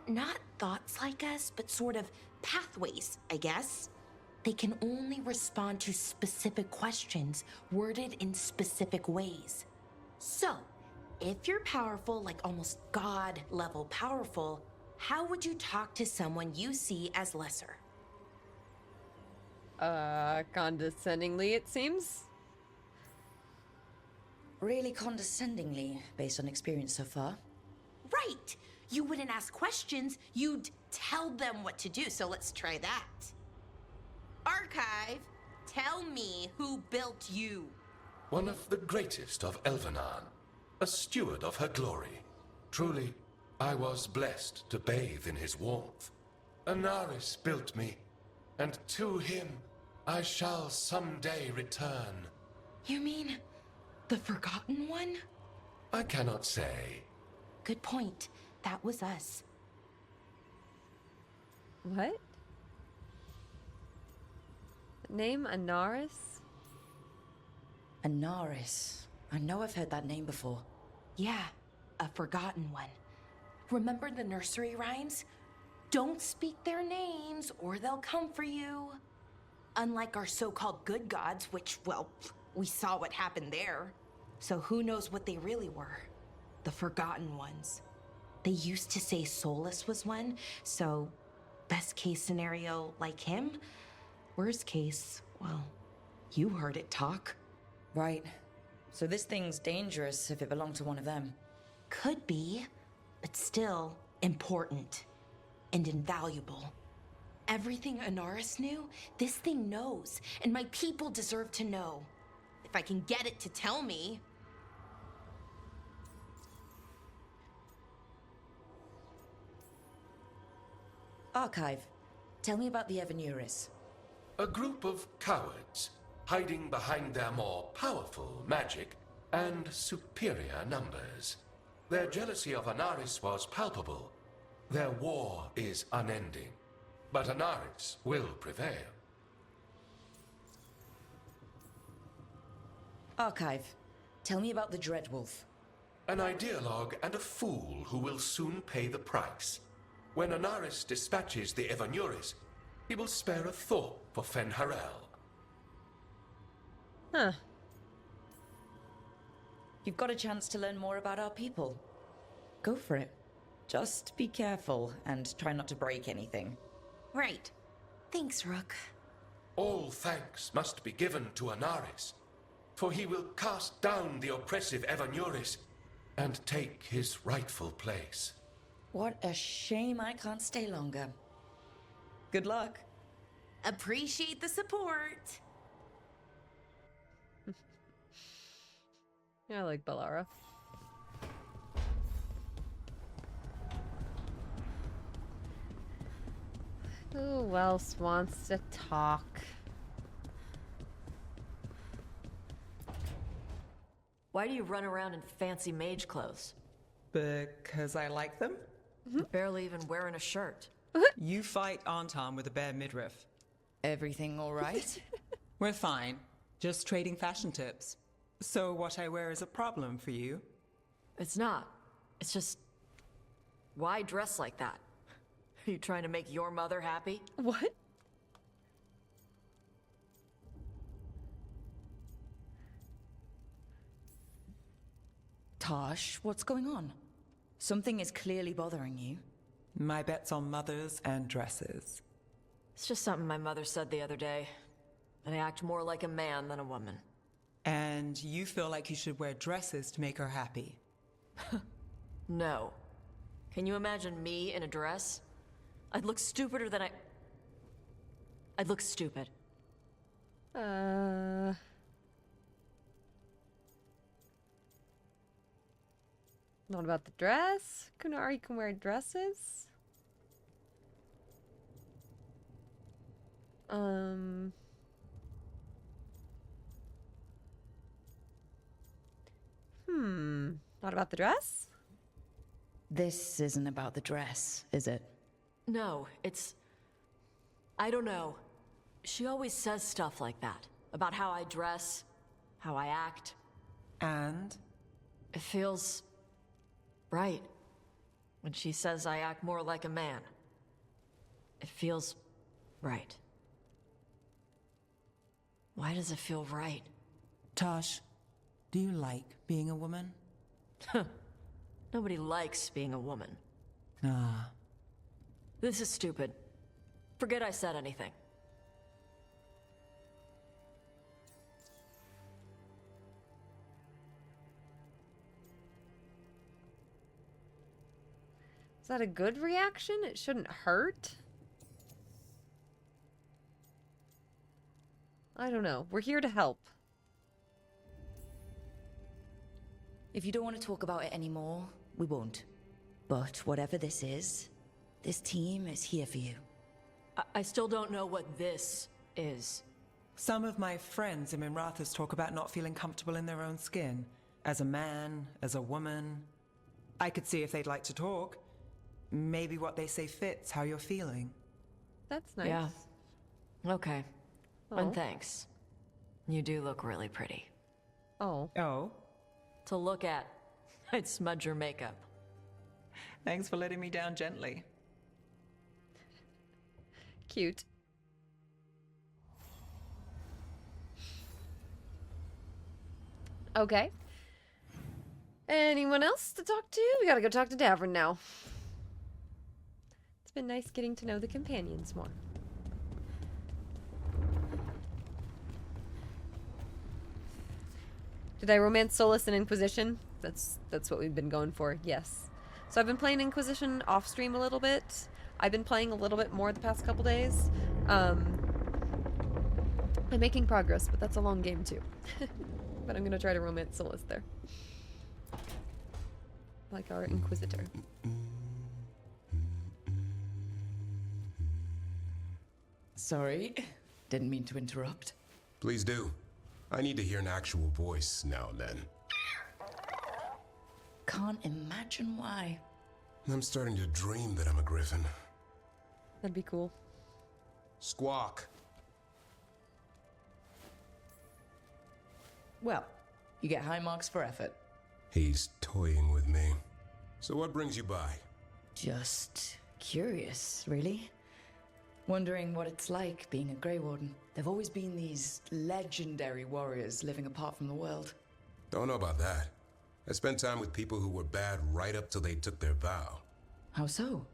not thoughts like us, but sort of pathways, I guess. They can only respond to specific questions, worded in specific ways. So, if you're powerful, like almost God-level powerful, how would you talk to someone you see as lesser? Condescendingly, it seems. Really condescendingly, based on experience so far. Right! You wouldn't ask questions, you'd tell them what to do, so let's try that. Archive, tell me who built you. One of the greatest of Elvenar, a steward of her glory. Truly, I was blessed to bathe in his warmth. Anaris built me, and to him I shall someday return. You mean the Forgotten One? I cannot say. Good point. That was us. What? Name Anaris? Anaris. I know I've heard that name before. Yeah, a Forgotten One. Remember the nursery rhymes? Don't speak their names or they'll come for you. Unlike our so-called good gods, which, well, we saw what happened there. So who knows what they really were? The Forgotten Ones. They used to say Solas was one, so best case scenario like him. Worst case, well, you heard it talk. Right. So this thing's dangerous if it belonged to one of them. Could be, but still important and invaluable. Everything Anaris knew, this thing knows, and my people deserve to know. If I can get it to tell me. Archive, tell me about the Evanuris. A group of cowards, hiding behind their more powerful magic and superior numbers. Their jealousy of Anaris was palpable. Their war is unending, but Anaris will prevail. Archive, tell me about the Dreadwolf. An ideologue and a fool who will soon pay the price. When Anaris dispatches the Evanuris, he will spare a thought for Fen'Harel. Huh. You've got a chance to learn more about our people. Go for it. Just be careful and try not to break anything. Right. Thanks, Rook. All thanks must be given to Anaris, for he will cast down the oppressive Evanuris and take his rightful place. What a shame I can't stay longer. Good luck. Appreciate the support. Yeah, I like Bellara. Who else wants to talk? Why do you run around in fancy mage clothes? Because I like them? Barely even wearing a shirt. You fight Anton with a bare midriff. Everything all right? We're fine. Just trading fashion tips. So what I wear is a problem for you? It's not. It's just... Why dress like that? Are you trying to make your mother happy? What? Tash, what's going on? Something is clearly bothering you. My bet's on mothers and dresses. It's just something my mother said the other day. That I act more like a man than a woman. And you feel like you should wear dresses to make her happy? No. Can you imagine me in a dress? I'd look stupider than I'd look stupid. Not about the dress? Kunari can wear dresses? Not about the dress? This isn't about the dress, is it? No, it's... I don't know. She always says stuff like that. About how I dress, how I act. And? It feels... right. When she says I act more like a man. It feels... right. Why does it feel right? Tash, do you like being a woman? Nobody likes being a woman. Ah. This is stupid. Forget I said anything. Is that a good reaction? It shouldn't hurt. I don't know. We're here to help. If you don't want to talk about it anymore, we won't. But whatever this is, this team is here for you. I still don't know what this is. Some of my friends in Minrathous talk about not feeling comfortable in their own skin. As a man, as a woman. I could see if they'd like to talk. Maybe what they say fits how you're feeling. That's nice. Yeah. Okay. Oh. And thanks. You do look really pretty. Oh. Oh? To look at, I'd smudge your makeup. Thanks for letting me down gently. Cute. Okay. Anyone else to talk to? We gotta go talk to Davern now. It's been nice getting to know the companions more. Did I romance Solas and Inquisition? That's what we've been going for, yes. So I've been playing Inquisition off stream a little bit. I've been playing a little bit more the past couple days. I'm making progress, but that's a long game too. But I'm gonna try to romance Solas there. Like our Inquisitor. Sorry, didn't mean to interrupt. Please do. I need to hear an actual voice now and then. Can't imagine why. I'm starting to dream that I'm a griffin. That'd be cool. Squawk. Well, you get high marks for effort. He's toying with me. So what brings you by? Just curious, really. Wondering what it's like being a Grey Warden. There've always been these legendary warriors living apart from the world. Don't know about that. I spent time with people who were bad right up till they took their vow. How so?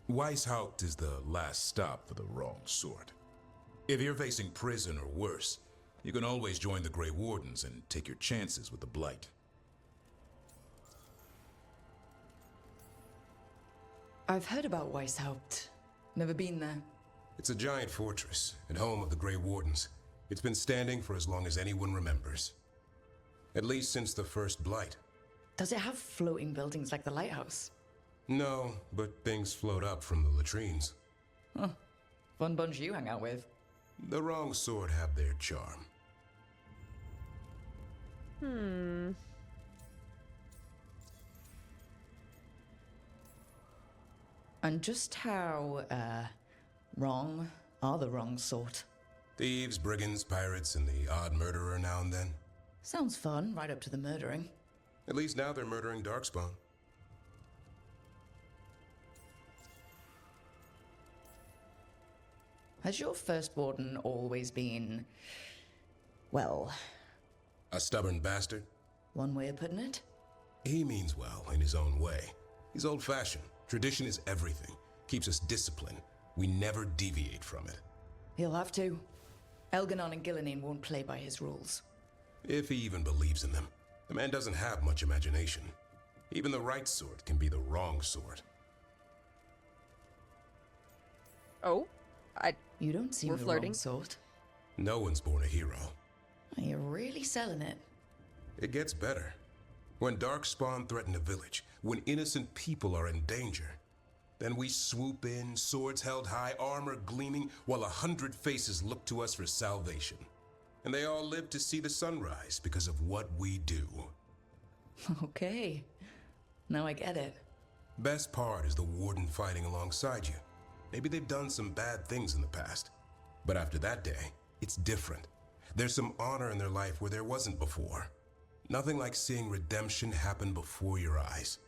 Weishaupt is the last stop for the wrong sort. If you're facing prison or worse, you can always join the Grey Wardens and take your chances with the Blight. I've heard about Weishaupt. Never been there. It's a giant fortress and home of the Grey Wardens. It's been standing for as long as anyone remembers. At least since the first Blight. Does it have floating buildings like the lighthouse? No, but things float up from the latrines. Huh. Fun bunch you hang out with. The wrong sort have their charm. And just how, wrong are the wrong sort? Thieves, brigands, pirates, and the odd murderer now and then. Sounds fun, right up to the murdering. At least now they're murdering Darkspawn. Has your first warden always been, well... a stubborn bastard? One way of putting it? He means well in his own way. He's old-fashioned. Tradition is everything. Keeps us disciplined. We never deviate from it. He'll have to. Elganon and Gillenine won't play by his rules. If he even believes in them. The man doesn't have much imagination. Even the right sort can be the wrong sort. Oh? You don't seem We're the flirting. wrong sort. No one's born a hero. You're really selling it. It gets better. When Darkspawn threaten a village, when innocent people are in danger, then we swoop in, swords held high, armor gleaming, while 100 faces look to us for salvation. And they all live to see the sunrise because of what we do. Okay. Now I get it. Best part is the warden fighting alongside you. Maybe they've done some bad things in the past. But after that day, it's different. There's some honor in their life where there wasn't before. Nothing like seeing redemption happen before your eyes.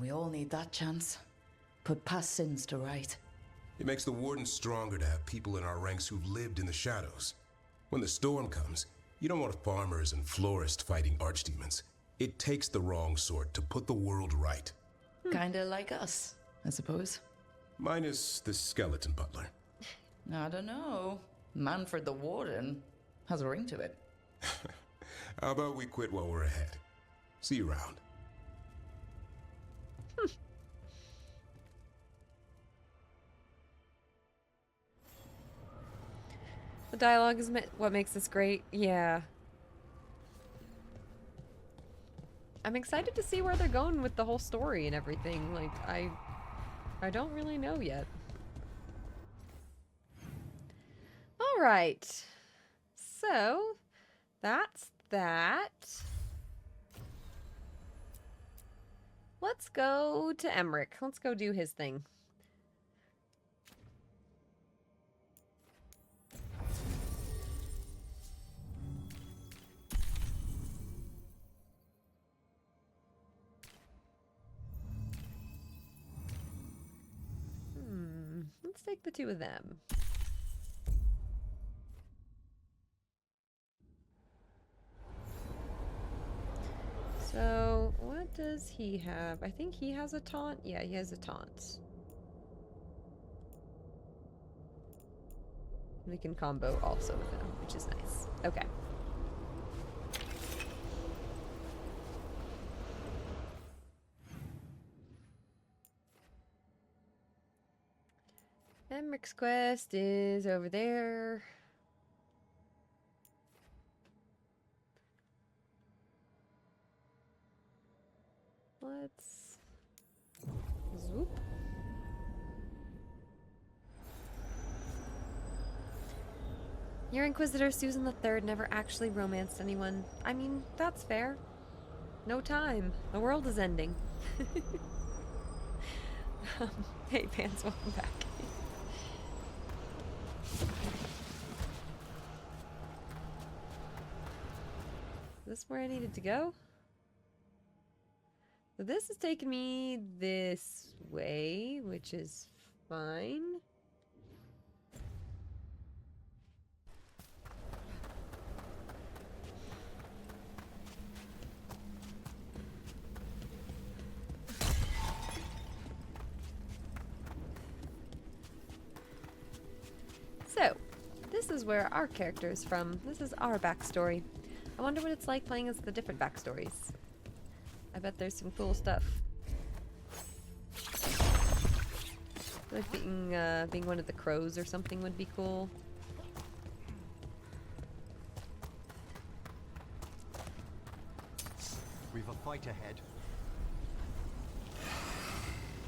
We all need that chance. Put past sins to right. It makes the warden stronger to have people in our ranks who've lived in the shadows. When the storm comes, you don't want farmers and florists fighting archdemons. It takes the wrong sort to put the world right. Kinda like us, I suppose. Minus the skeleton butler. I don't know. Manfred the Warden has a ring to it. How about we quit while we're ahead? See you around. The dialogue is what makes this great. Yeah. I'm excited to see where they're going with the whole story and everything. Like, I don't really know yet. All right. So, that's that. Let's go to Emmrich. Let's go do his thing. Let's take the two of them. So, what does he have? I think he has a taunt. Yeah, he has a taunt. We can combo also with him, which is nice. Okay. Emmrich's quest is over there. Let's zoop. Your Inquisitor Susan III never actually romanced anyone. I mean, that's fair. No time. The world is ending. Hey, Pants, welcome back. Is this where I needed to go? So this is taking me this way, which is fine. So, this is where our character is from. This is our backstory. I wonder what it's like playing as the different backstories. I bet there's some cool stuff. I feel like being one of the crows or something would be cool. We've a fight ahead.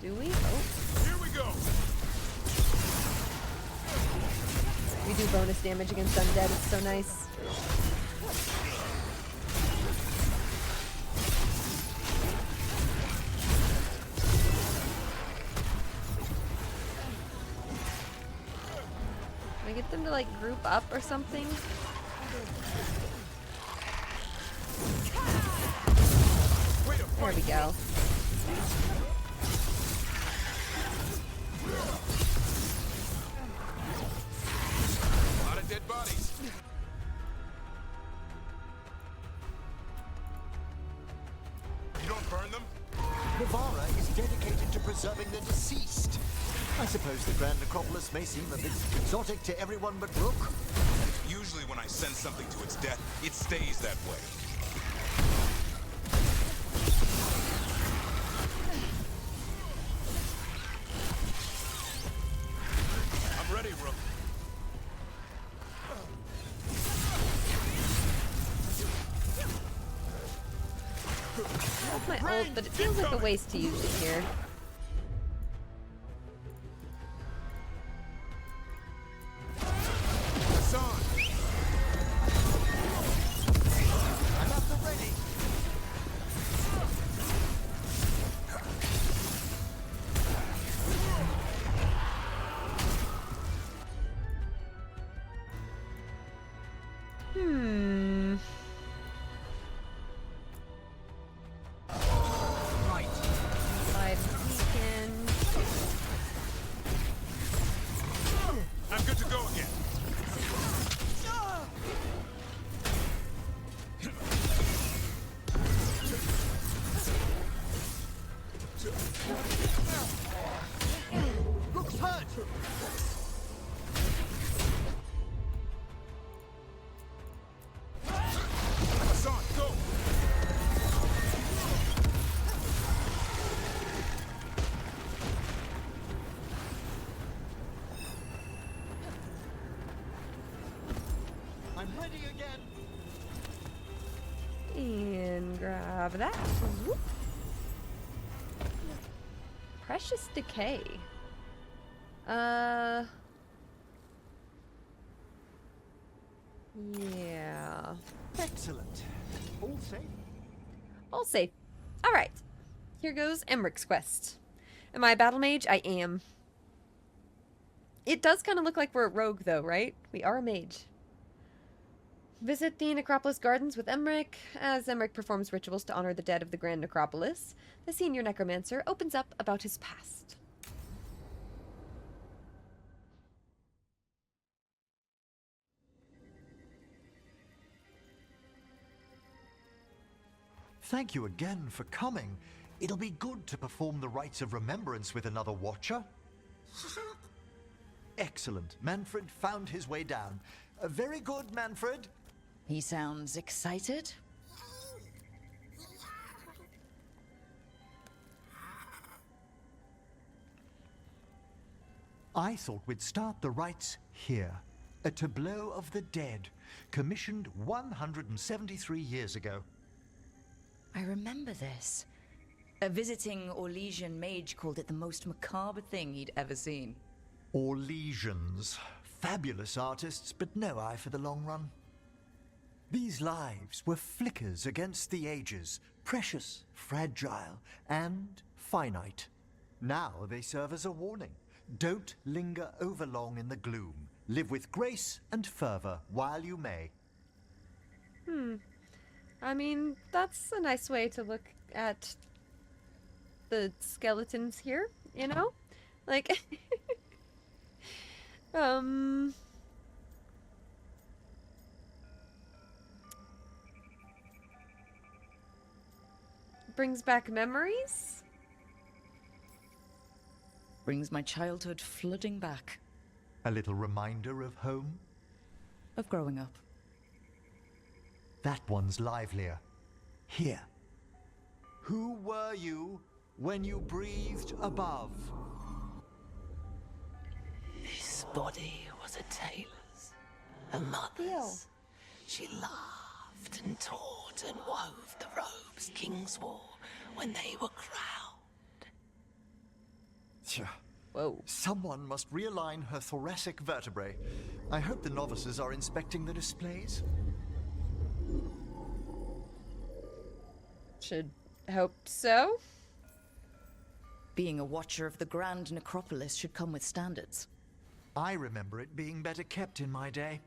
Do we? Oh. Here we go. We do bonus damage against undead. It's so nice. Can I get them to like group up or something? Way to There we go. A lot of dead bodies. You don't burn them? Navara is dedicated to preserving the deceased. I suppose the Grand Necropolis may seem a bit exotic to everyone but Rook. Usually when I send something to its death, it stays that way. I'm ready, Rook. That's my ult, but it feels like a waste to use it here. I'm good to go again. Rook's hurt! Hassan, go! I'm ready again. And grab that. Whoop. Precious Decay. Yeah. Excellent. All safe. All safe. Alright. Here goes Emmrich's quest. Am I a battle mage? I am. It does kind of look like we're a rogue, though, right? We are a mage. Visit the Necropolis Gardens with Emmrich. As Emmrich performs rituals to honor the dead of the Grand Necropolis, the senior necromancer opens up about his past. Thank you again for coming. It'll be good to perform the rites of remembrance with another watcher. Excellent. Manfred found his way down. Very good, Manfred. He sounds excited. I thought we'd start the rites here. A tableau of the dead, commissioned 173 years ago. I remember this. A visiting Orlesian mage called it the most macabre thing he'd ever seen. Orlesians. Fabulous artists, but no eye for the long run. These lives were flickers against the ages, precious, fragile, and finite. Now they serve as a warning. Don't linger overlong in the gloom. Live with grace and fervor while you may. I mean, that's a nice way to look at the skeletons here, you know? Like, brings back memories? Brings my childhood flooding back. A little reminder of home? Of growing up. That one's livelier. Here. Who were you when you breathed above? This body was a tailor's, a mother's. She laughed and taught and wove the robes kings wore when they were crowned. Whoa. Someone must realign her thoracic vertebrae. I hope the novices are inspecting the displays. Should hope so. Being a watcher of the Grand Necropolis should come with standards. I remember it being better kept in my day.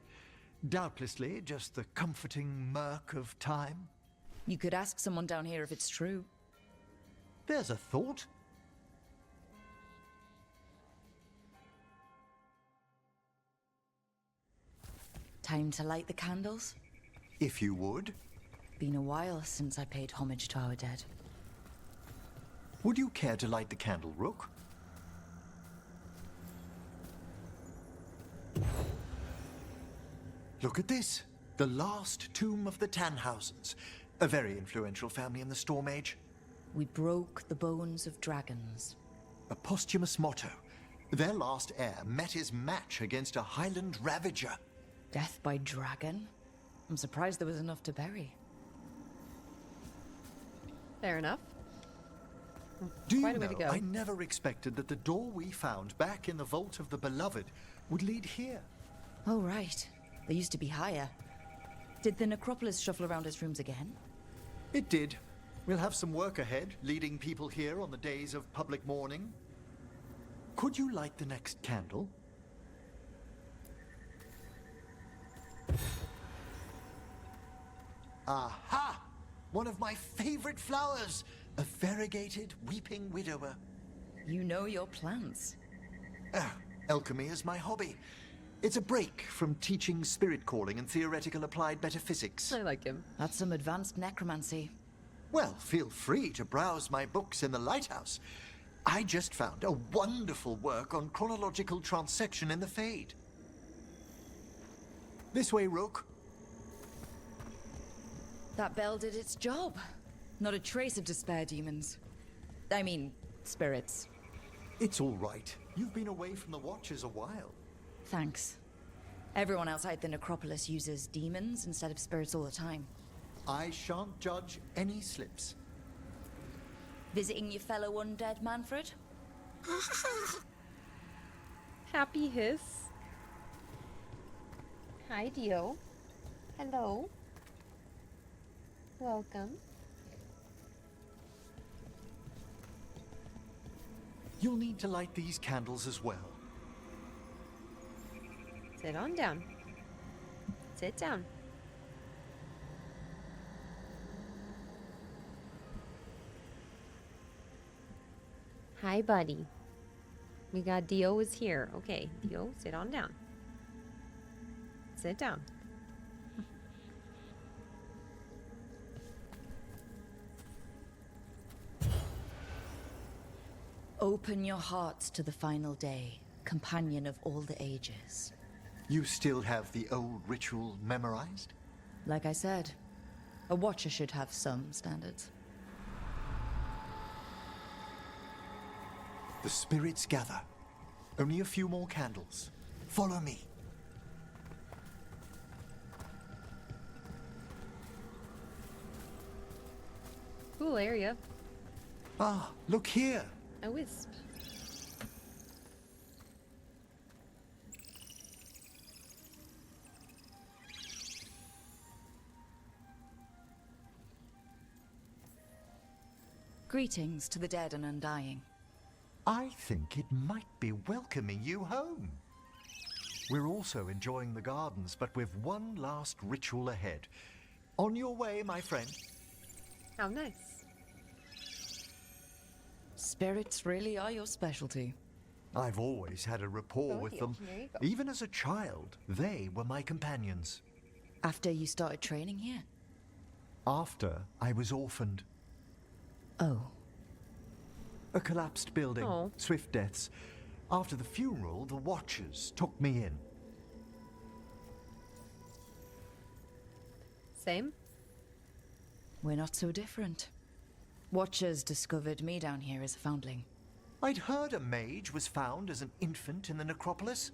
Doubtlessly just the comforting murk of time. You could ask someone down here if it's true. There's a thought. Time to light the candles? If you would. Been a while since I paid homage to our dead. Would you care to light the candle, Rook? Look at this. The last tomb of the Tannhausens. A very influential family in the Storm Age. We broke the bones of dragons. A posthumous motto. Their last heir met his match against a Highland Ravager. Death by dragon? I'm surprised there was enough to bury. Fair enough. Do Quite you a way know, to go. I never expected that the door we found back in the Vault of the Beloved would lead here. Oh, right. They used to be higher. Did the necropolis shuffle around its rooms again? It did. We'll have some work ahead, leading people here on the days of public mourning. Could you light the next candle? Aha! One of my favorite flowers! A variegated weeping widower. You know your plants. Alchemy is my hobby. It's a break from teaching spirit calling and theoretical applied metaphysics. I like him. That's some advanced necromancy. Well, feel free to browse my books in the lighthouse. I just found a wonderful work on chronological transection in the Fade. This way, Rook. That bell did its job. Not a trace of despair demons. I mean, spirits. It's all right. You've been away from the Watchers a while. Thanks. Everyone outside the necropolis uses demons instead of spirits all the time. I shan't judge any slips. Visiting your fellow undead, Manfred? Happy hiss. Hi, Dio. Hello. Welcome. You'll need to light these candles as well. Sit on down. Sit down. Hi, buddy. We got Dio is here. Okay, Dio, sit on down. Sit down. Open your hearts to the final day, companion of all the ages. You still have the old ritual memorized? Like I said, a watcher should have some standards. The spirits gather. Only a few more candles. Follow me. Cool area. Ah, look here. A wisp. Greetings to the dead and undying. I think it might be welcoming you home. We're also enjoying the gardens, but with one last ritual ahead. On your way, my friend. How nice. Spirits really are your specialty. I've always had a rapport with them. There you go. Even as a child, they were my companions. After you started training here? After I was orphaned. Oh. A collapsed building, Oh. swift deaths. After the funeral, the Watchers took me in. Same? We're not so different. Watchers discovered me down here as a foundling. I'd heard a mage was found as an infant in the necropolis.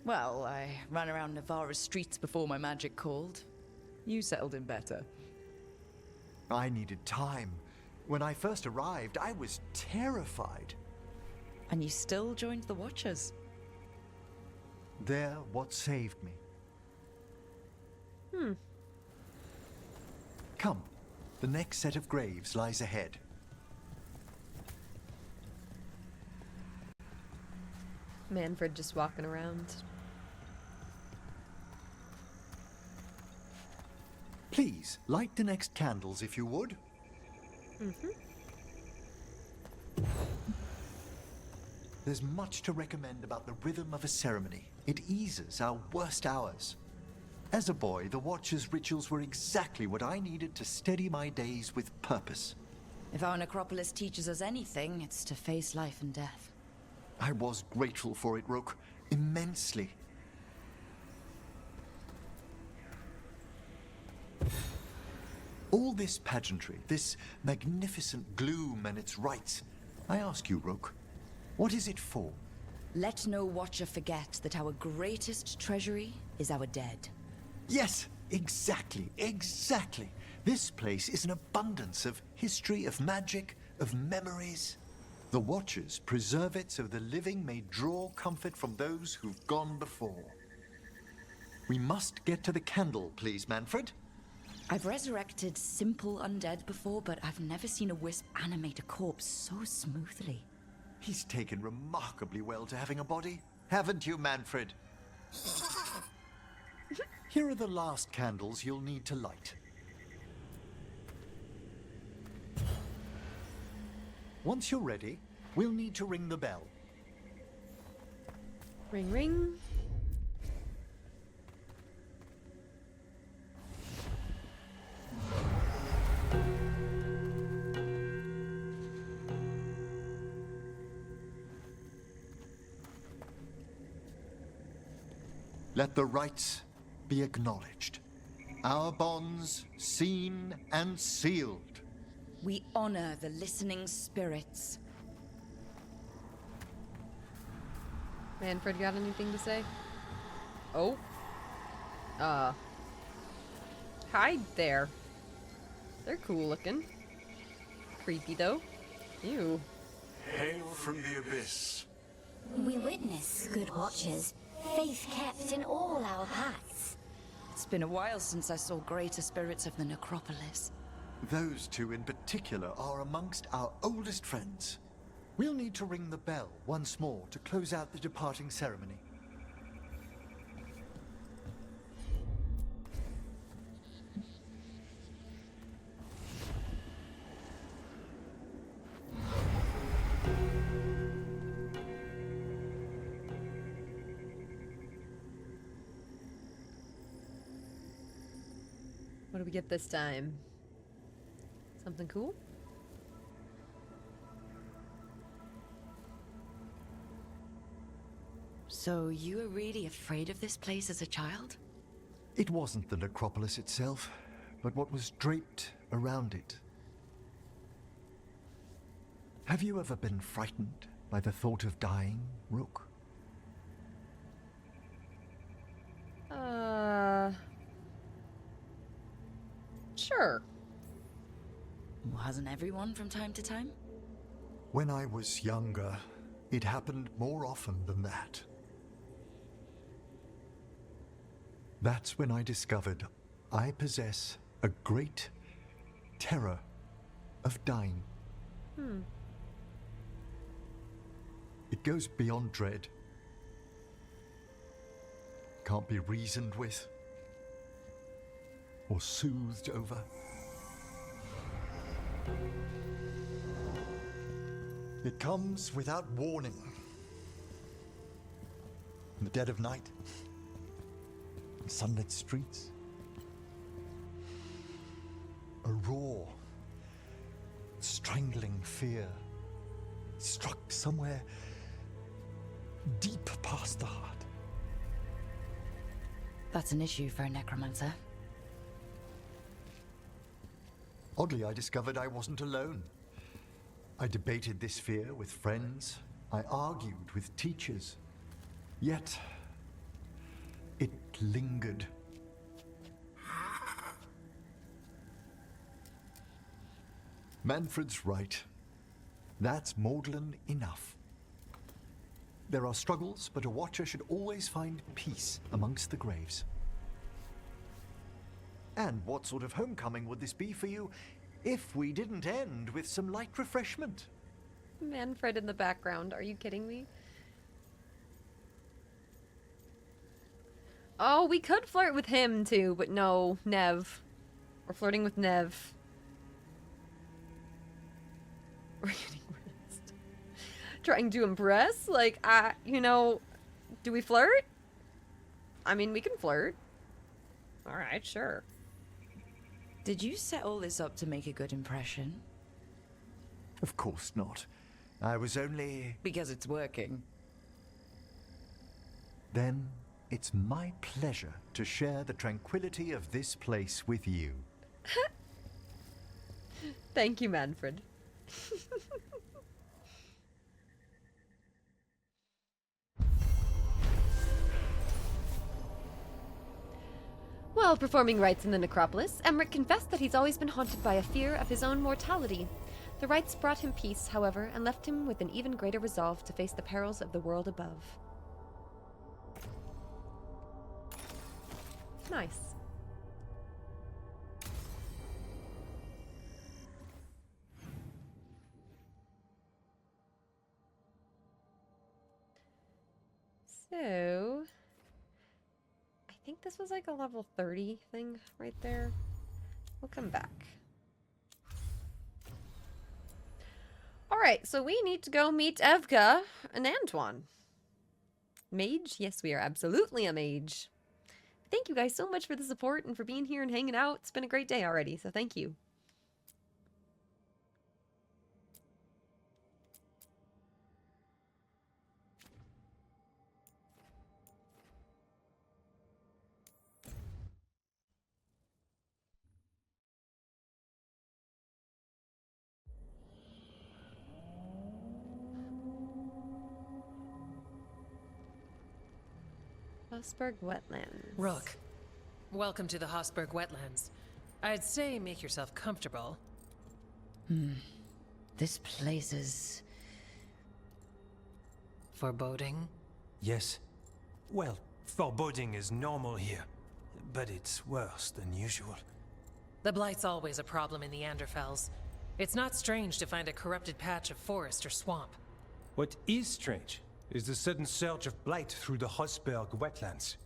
Well, I ran around Navarra's streets before my magic called. You settled in better. I needed time. When I first arrived, I was terrified. And you still joined the Watchers? They're what saved me. Come, the next set of graves lies ahead. Manfred just walking around. Please, light the next candles if you would. There's much to recommend about the rhythm of a ceremony. It eases our worst hours. As a boy, the Watcher's rituals were exactly what I needed to steady my days with purpose. If our necropolis teaches us anything, it's to face life and death. I was grateful for it, Rook. Immensely. All this pageantry, this magnificent gloom and its rites. I ask you, Rook, what is it for? Let no Watcher forget that our greatest treasury is our dead. Yes, exactly, exactly. This place is an abundance of history, of magic, of memories. The Watchers preserve it so the living may draw comfort from those who've gone before. We must get to the candle, please, Manfred. I've resurrected simple undead before, but I've never seen a wisp animate a corpse so smoothly. He's taken remarkably well to having a body, haven't you, Manfred? Here are the last candles you'll need to light. Once you're ready, we'll need to ring the bell. Ring, ring. Let the rites be acknowledged. Our bonds seen and sealed. We honor the listening spirits. Manfred, got anything to say? Oh. Hide there. They're cool looking. Creepy though. Ew. Hail from the abyss. We witness, good watchers, faith kept in all our paths. It's been a while since I saw greater spirits of the necropolis. Those two in particular are amongst our oldest friends. We'll need to ring the bell once more to close out the departing ceremony. What do we get this time? Something cool? So you were really afraid of this place as a child? It wasn't the necropolis itself, but what was draped around it. Have you ever been frightened by the thought of dying, Rook? Sure. Wasn't everyone from time to time? When I was younger, it happened more often than that. That's when I discovered I possess a great terror of dying. It goes beyond dread. Can't be reasoned with or soothed over. It comes without warning. In the dead of night, in sunlit streets, a raw, strangling fear struck somewhere deep past the heart. That's an issue for a necromancer. Oddly, I discovered I wasn't alone. I debated this fear with friends. I argued with teachers. Yet, it lingered. Manfred's right. That's maudlin enough. There are struggles, but a watcher should always find peace amongst the graves. And what sort of homecoming would this be for you if we didn't end with some light refreshment? Manfred in the background. Are you kidding me? Oh, we could flirt with him too, but no, Nev. We're flirting with Nev. We're getting rinsed. Trying to impress? Like, you know, do we flirt? I mean, we can flirt. Alright, sure. Did you set all this up to make a good impression? Of course not. I was only... Because it's working. Then it's my pleasure to share the tranquility of this place with you. Thank you, Manfred. While performing rites in the necropolis, Emmrich confessed that he's always been haunted by a fear of his own mortality. The rites brought him peace, however, and left him with an even greater resolve to face the perils of the world above. Nice. So, I think this was like a level 30 thing right there. We'll come back. Alright, so we need to go meet Evka and Antoine. Mage? Yes, we are absolutely a mage. Thank you guys so much for the support and for being here and hanging out. It's been a great day already, so thank you. Hossberg Wetlands. Rook, welcome to the Hossberg Wetlands. I'd say make yourself comfortable. This place is... foreboding? Yes. Well, foreboding is normal here, but it's worse than usual. The Blight's always a problem in the Anderfels. It's not strange to find a corrupted patch of forest or swamp. What is strange is the sudden surge of Blight through the Hossberg Wetlands.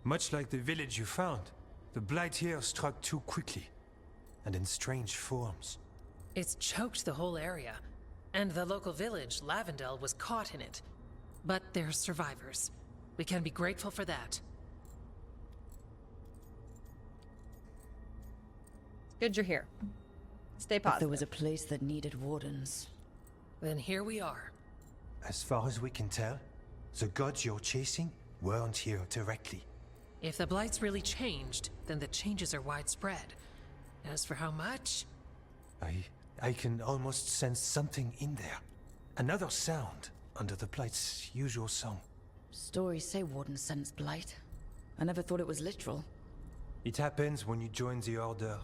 Much like the village you found, the Blight here struck too quickly, and in strange forms. It's choked the whole area, and the local village, Lavendel, was caught in it. But they're survivors. We can be grateful for that. Good you're here. Stay If positive. there was a place that needed wardens. Then here we are. As far as we can tell, the gods you're chasing weren't here directly. If the Blight's really changed, then the changes are widespread. As for how much... I can almost sense something in there. Another sound under the Blight's usual song. Stories say wardens sense blight. I never thought it was literal. It happens when you join the Order.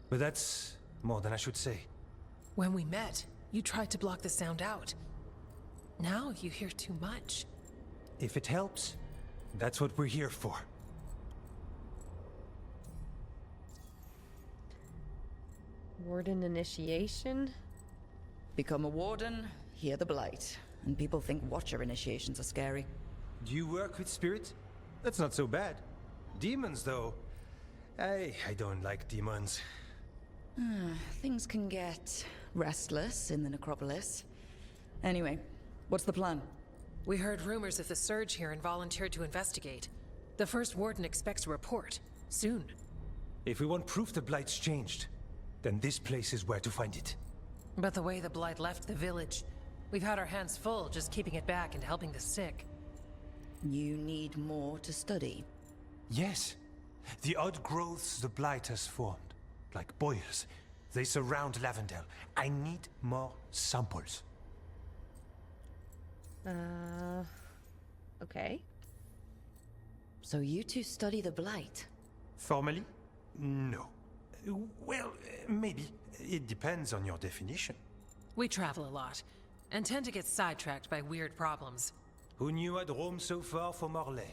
But that's more than I should say. When we met, you tried to block the sound out. Now you hear too much. If it helps, that's what we're here for. Warden initiation? Become a warden, hear the blight. And people think watcher initiations are scary. Do you work with spirit? That's not so bad. Demons, though. I don't like demons. Things can get restless in the necropolis. Anyway, what's the plan? We heard rumors of the surge here and volunteered to investigate. The first warden expects a report. Soon. If we want proof the Blight's changed, then this place is where to find it. But the way the Blight left the village, we've had our hands full just keeping it back and helping the sick. You need more to study. Yes. The odd growths the Blight has formed, like boils, they surround Lavendel. I need more samples. Okay. So you two study the blight? Formally? No. Well, maybe. It depends on your definition. We travel a lot, and tend to get sidetracked by weird problems. Who knew I'd roam so far for Morlaix?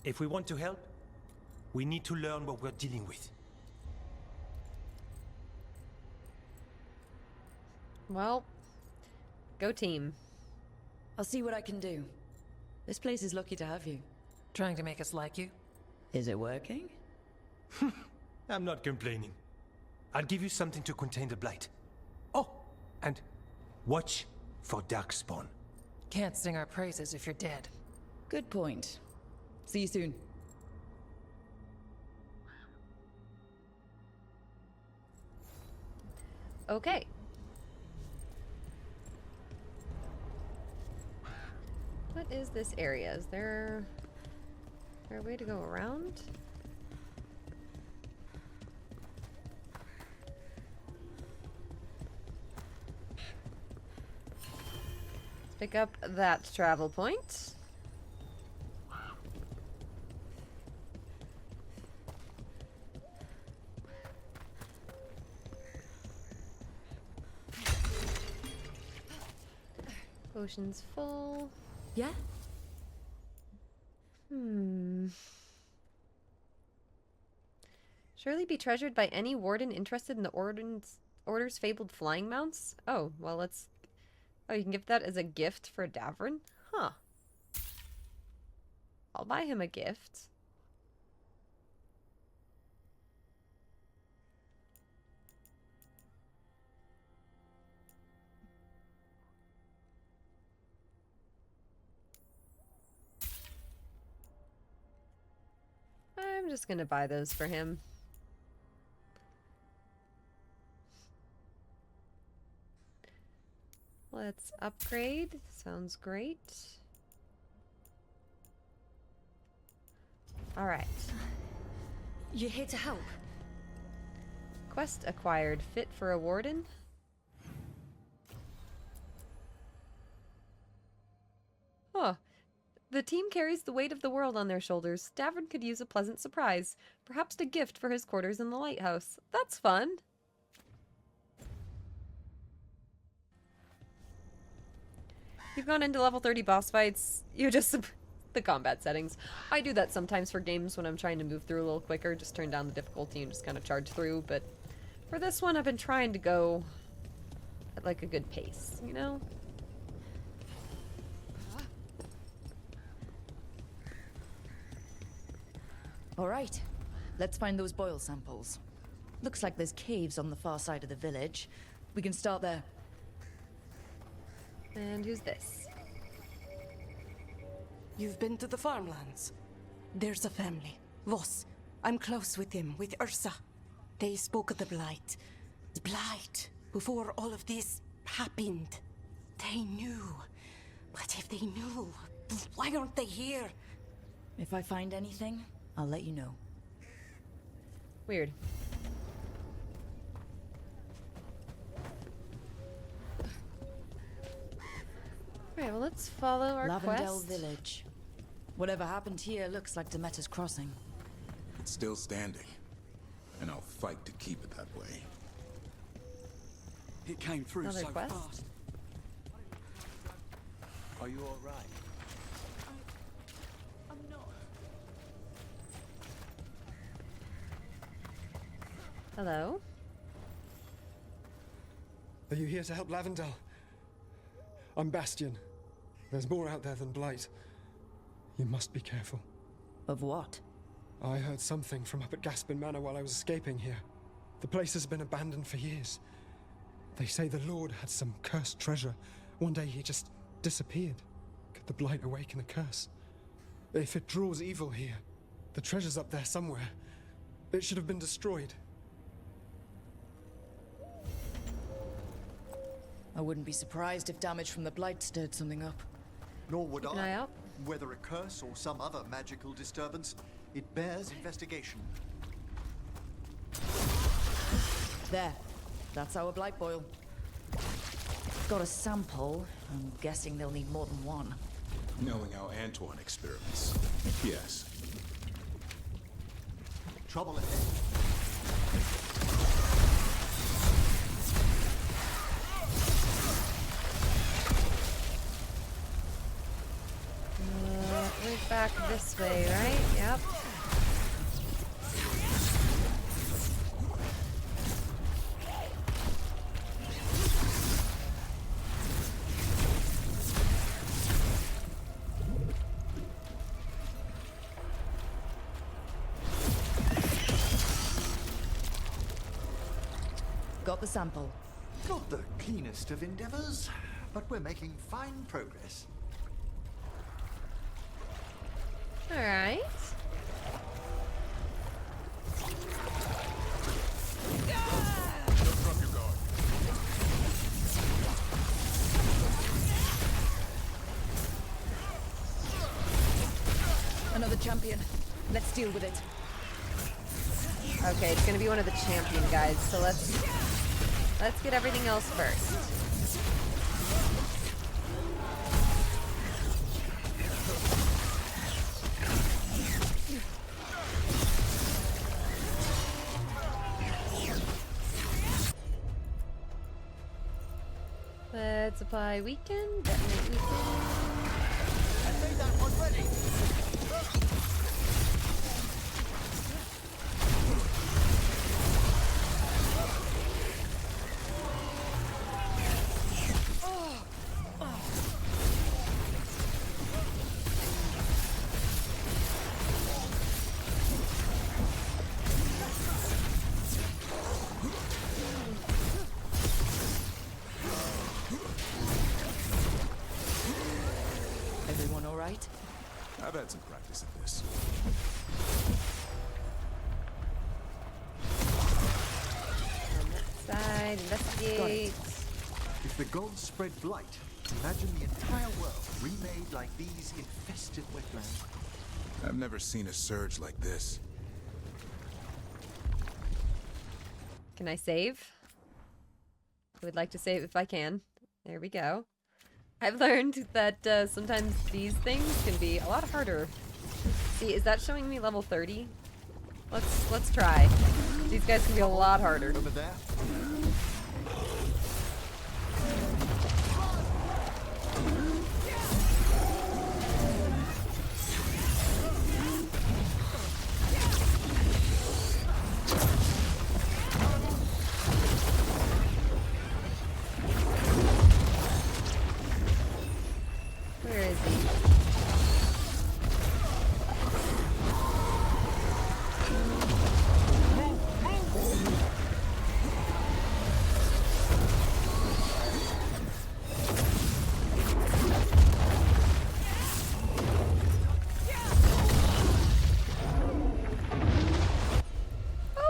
If we want to help, we need to learn what we're dealing with. Well, go team. I'll see what I can do. This place is lucky to have you. Trying to make us like you? Is it working? I'm not complaining. I'll give you something to contain the Blight. Oh, and watch for Darkspawn. Can't sing our praises if you're dead. Good point. See you soon. Okay. What is this area? Is there a way to go around? Let's pick up that travel point. Potion's full. Yeah? Surely be treasured by any warden interested in the Order's fabled flying mounts? Oh, well, let's... Oh, you can give that as a gift for Davrin? Huh. I'll buy him a gift. I'm just gonna buy those for him. Let's upgrade. Sounds great. Alright. You're here to help? Quest acquired. Fit for a warden? Huh. The team carries the weight of the world on their shoulders. Davrin could use a pleasant surprise. Perhaps a gift for his quarters in the lighthouse. That's fun. You've gone into level 30 boss fights. You just... the combat settings. I do that sometimes for games when I'm trying to move through a little quicker. Just turn down the difficulty and just kind of charge through. But for this one, I've been trying to go at like a good pace, you know? All right, let's find those boil samples. Looks like there's caves on the far side of the village. We can start there. And who's this? You've been to the farmlands. There's a family, Voss. I'm close with them, with Ursa. They spoke of the Blight. Blight, before all of this happened. They knew. But if they knew, why aren't they here? If I find anything, I'll let you know. Weird. Alright, well let's follow our Lavendel quest. Village. Whatever happened here looks like Demeter's Crossing. It's still standing, and I'll fight to keep it that way. It came through Another so quest? fast. Are you all right? I'm not. Hello? Are you here to help Lavendel? I'm Bastion. There's more out there than Blight. You must be careful. Of what? I heard something from up at Gaspin Manor while I was escaping here. The place has been abandoned for years. They say the Lord had some cursed treasure. One day he just disappeared. Could the Blight awaken the curse? If it draws evil here, the treasure's up there somewhere. It should have been destroyed. I wouldn't be surprised if damage from the Blight stirred something up. Nor would Keep an eye I. out. Whether a curse or some other magical disturbance, it bears investigation. There. That's our Blight boil. Got a sample. I'm guessing they'll need more than one. Knowing how Antoine experiments. Yes. Trouble ahead. Move back this way, right? Yep. Got the sample. Not the cleanest of endeavors, but we're making fine progress. All right. Another champion. Let's deal with it. Okay, it's gonna be one of the champion guys, so let's get everything else first. Let's apply weaken, detonate weaken. I made that one ready. Everyone all right? I've had some practice at this. On that side, investigate. If the gods spread blight, imagine the entire world remade like these infested wetlands. I've never seen a surge like this. Can I save? I would like to save if I can. There we go. I've learned that sometimes these things can be a lot harder. See, is that showing me level 30? Let's try. These guys can be a lot harder. Over there. Where is he?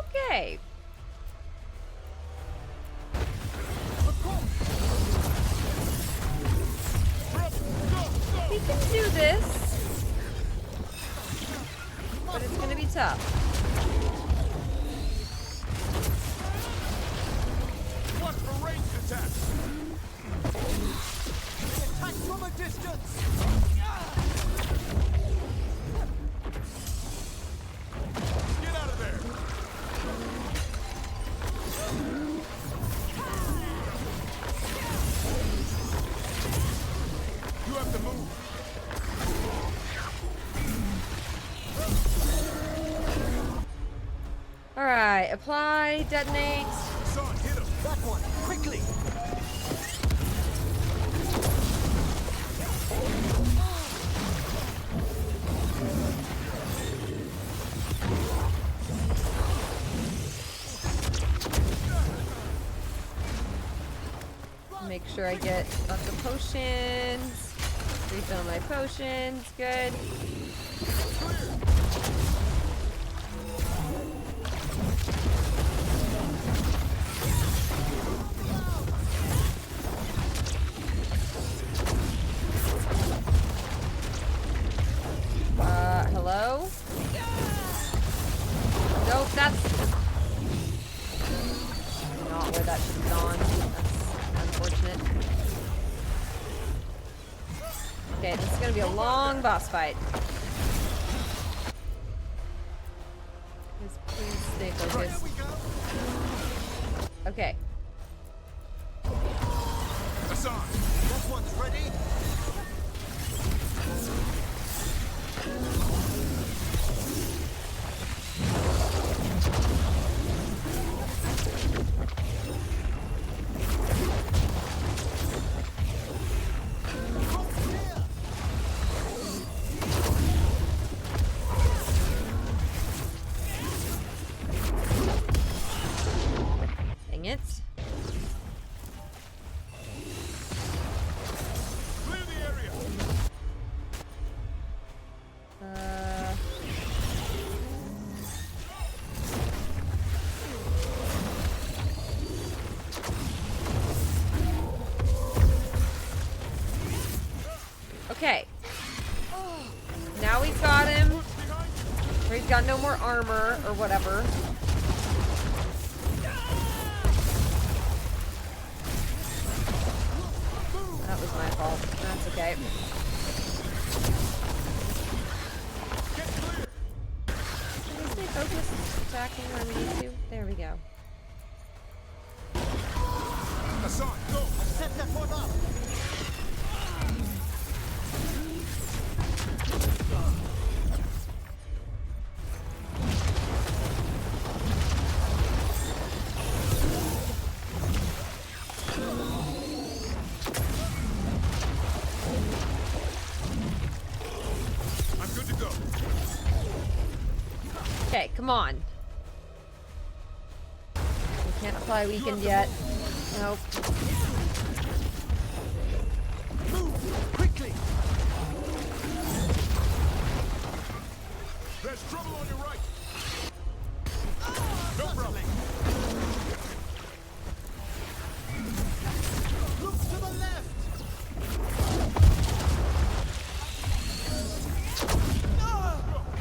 Okay. We can do this, but it's gonna be tough. Watch for ranged attacks. Attack from a distance. Get out of there. You have to move. Alright, apply, detonate. Son, hit him. That one, quickly. Make sure I get lots of potions. Refill my potions. Good. Hello? Nope, that's not where that should have gone. That's unfortunate. Okay, this is gonna be a long boss fight. Please stay focused. Okay. Hassan, that one's ready. Dang it. He's got no more armor or whatever. That was my fault. That's okay. Can we stay focused attacking where we need to? There we go. Set that one up. I'm good to go. Okay, come on. We can't apply weakened yet. Nope. Move quickly. There's trouble on your right. No problem. Look to the left.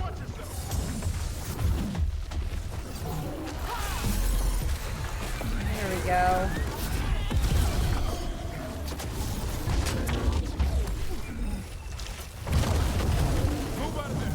Watch yourself. There we go. Move out of there.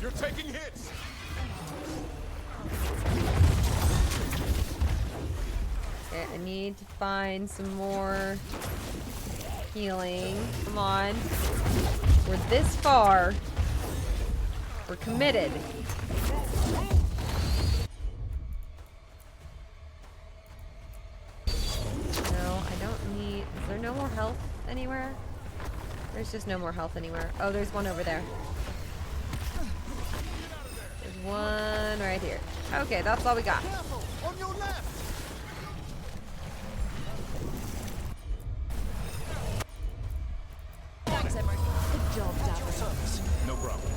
You're taking hits. Okay, I need to find some more healing. Come on. We're this far. We're committed. No, I don't need... Is there no more health anywhere? There's just no more health anywhere. Oh, there's one over there. There's one right here. Okay, that's all we got. Careful, on your left. Thanks, Emmrich. Good job, Davin. No problem.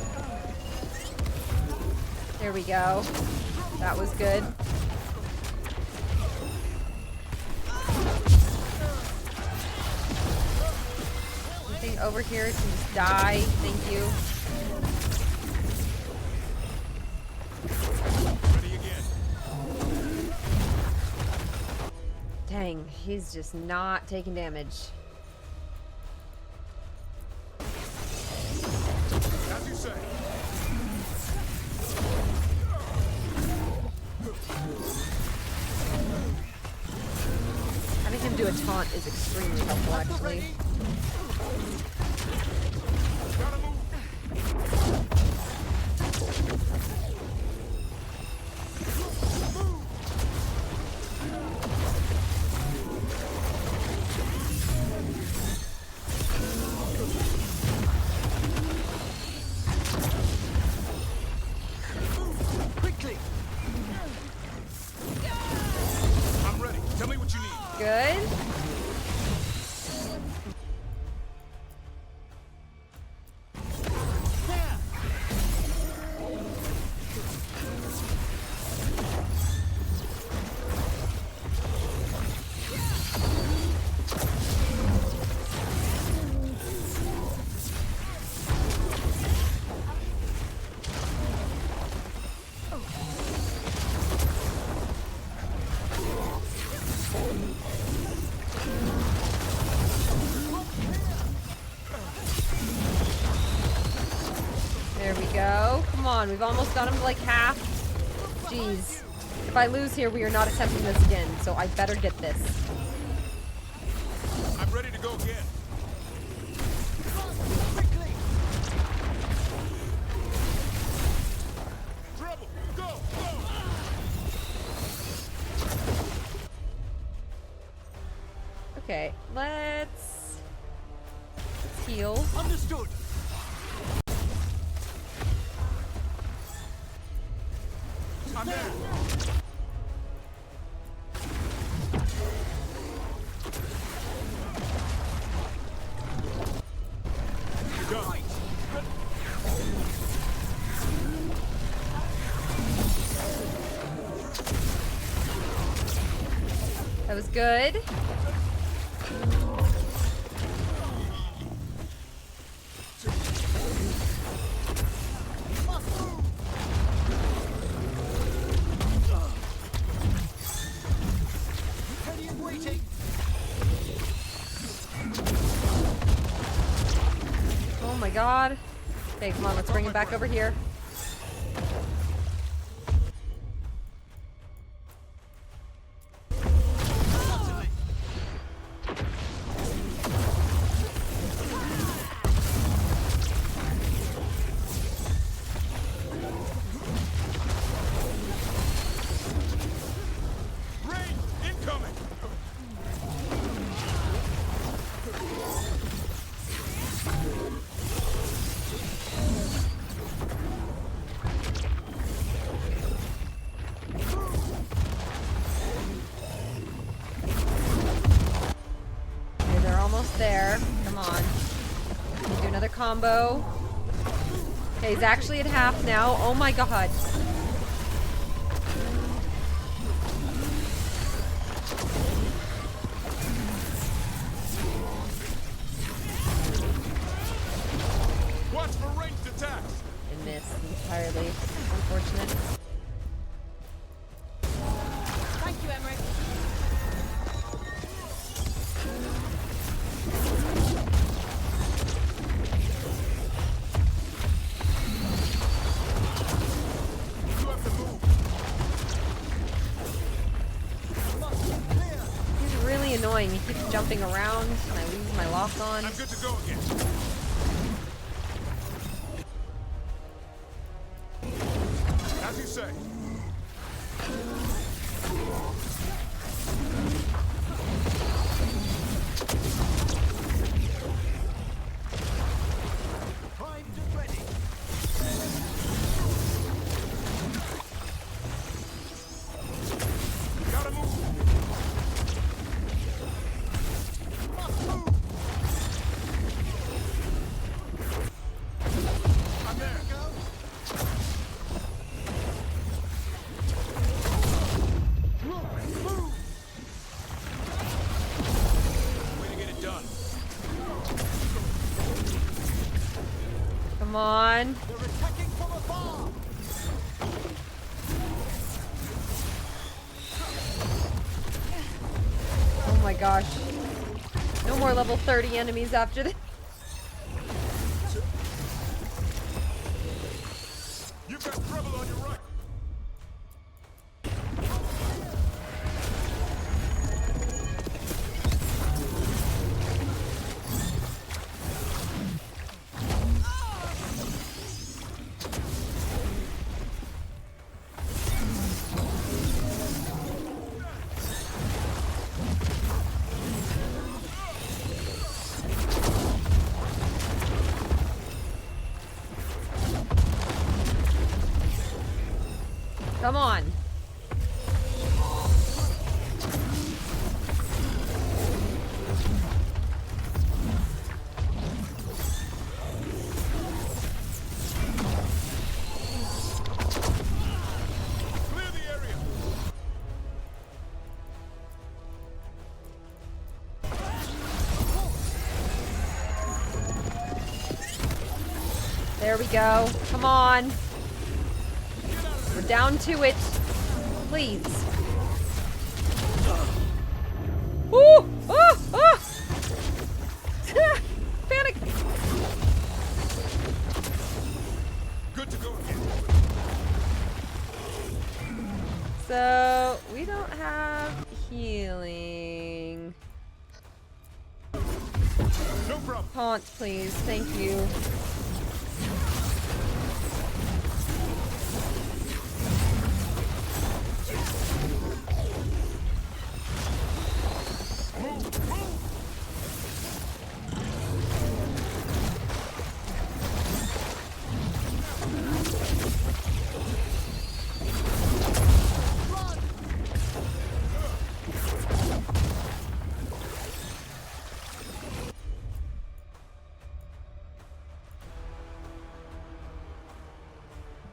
There we go. That was good. Anything over here can just die. Thank you. Ready again. Dang, he's just not taking damage. As you say. Having him do a taunt is extremely helpful, actually. Gotta move. Quickly. I'm ready. Tell me what you need. Good. There. There we go. Come on, we've almost got him to like half. Jeez. If I lose here, we are not attempting this again, so I better get this. I'm ready to go again. Quickly. Trouble. Go. Go. Okay, let's heal. Understood. I'm there. Go. That was good. Oh my god. Okay, come on, let's bring him back over here. There. Come on. Do another combo. Okay, he's actually at half now. Oh my god. Watch for ranged attacks. And missed entirely. Unfortunate. Thank you, Emmrich. Annoying. He keeps jumping around and I lose my lock on. I'm good to go again. As you say. Primed and ready. Gotta move. Come on. They're attacking from afar. Oh my gosh. No more level 30 enemies after this. You've got trouble on your right. Come on. Clear the area. There we go. Come on. We're down to it. Please. Ooh! Oh! Oh! Panic! Good to go again. So, we don't have healing. No problem. Taunt, please. Thank you.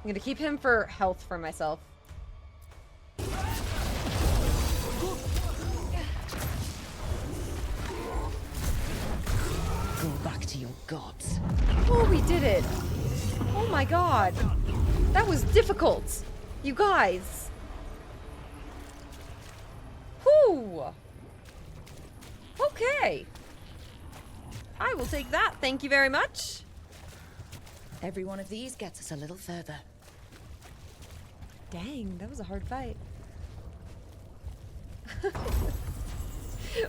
gonna keep him for health for myself. Go back to your gods. Oh, we did it! Oh my god! That was difficult! You guys! Whew! Okay! I will take that, thank you very much! Every one of these gets us a little further. Dang, that was a hard fight.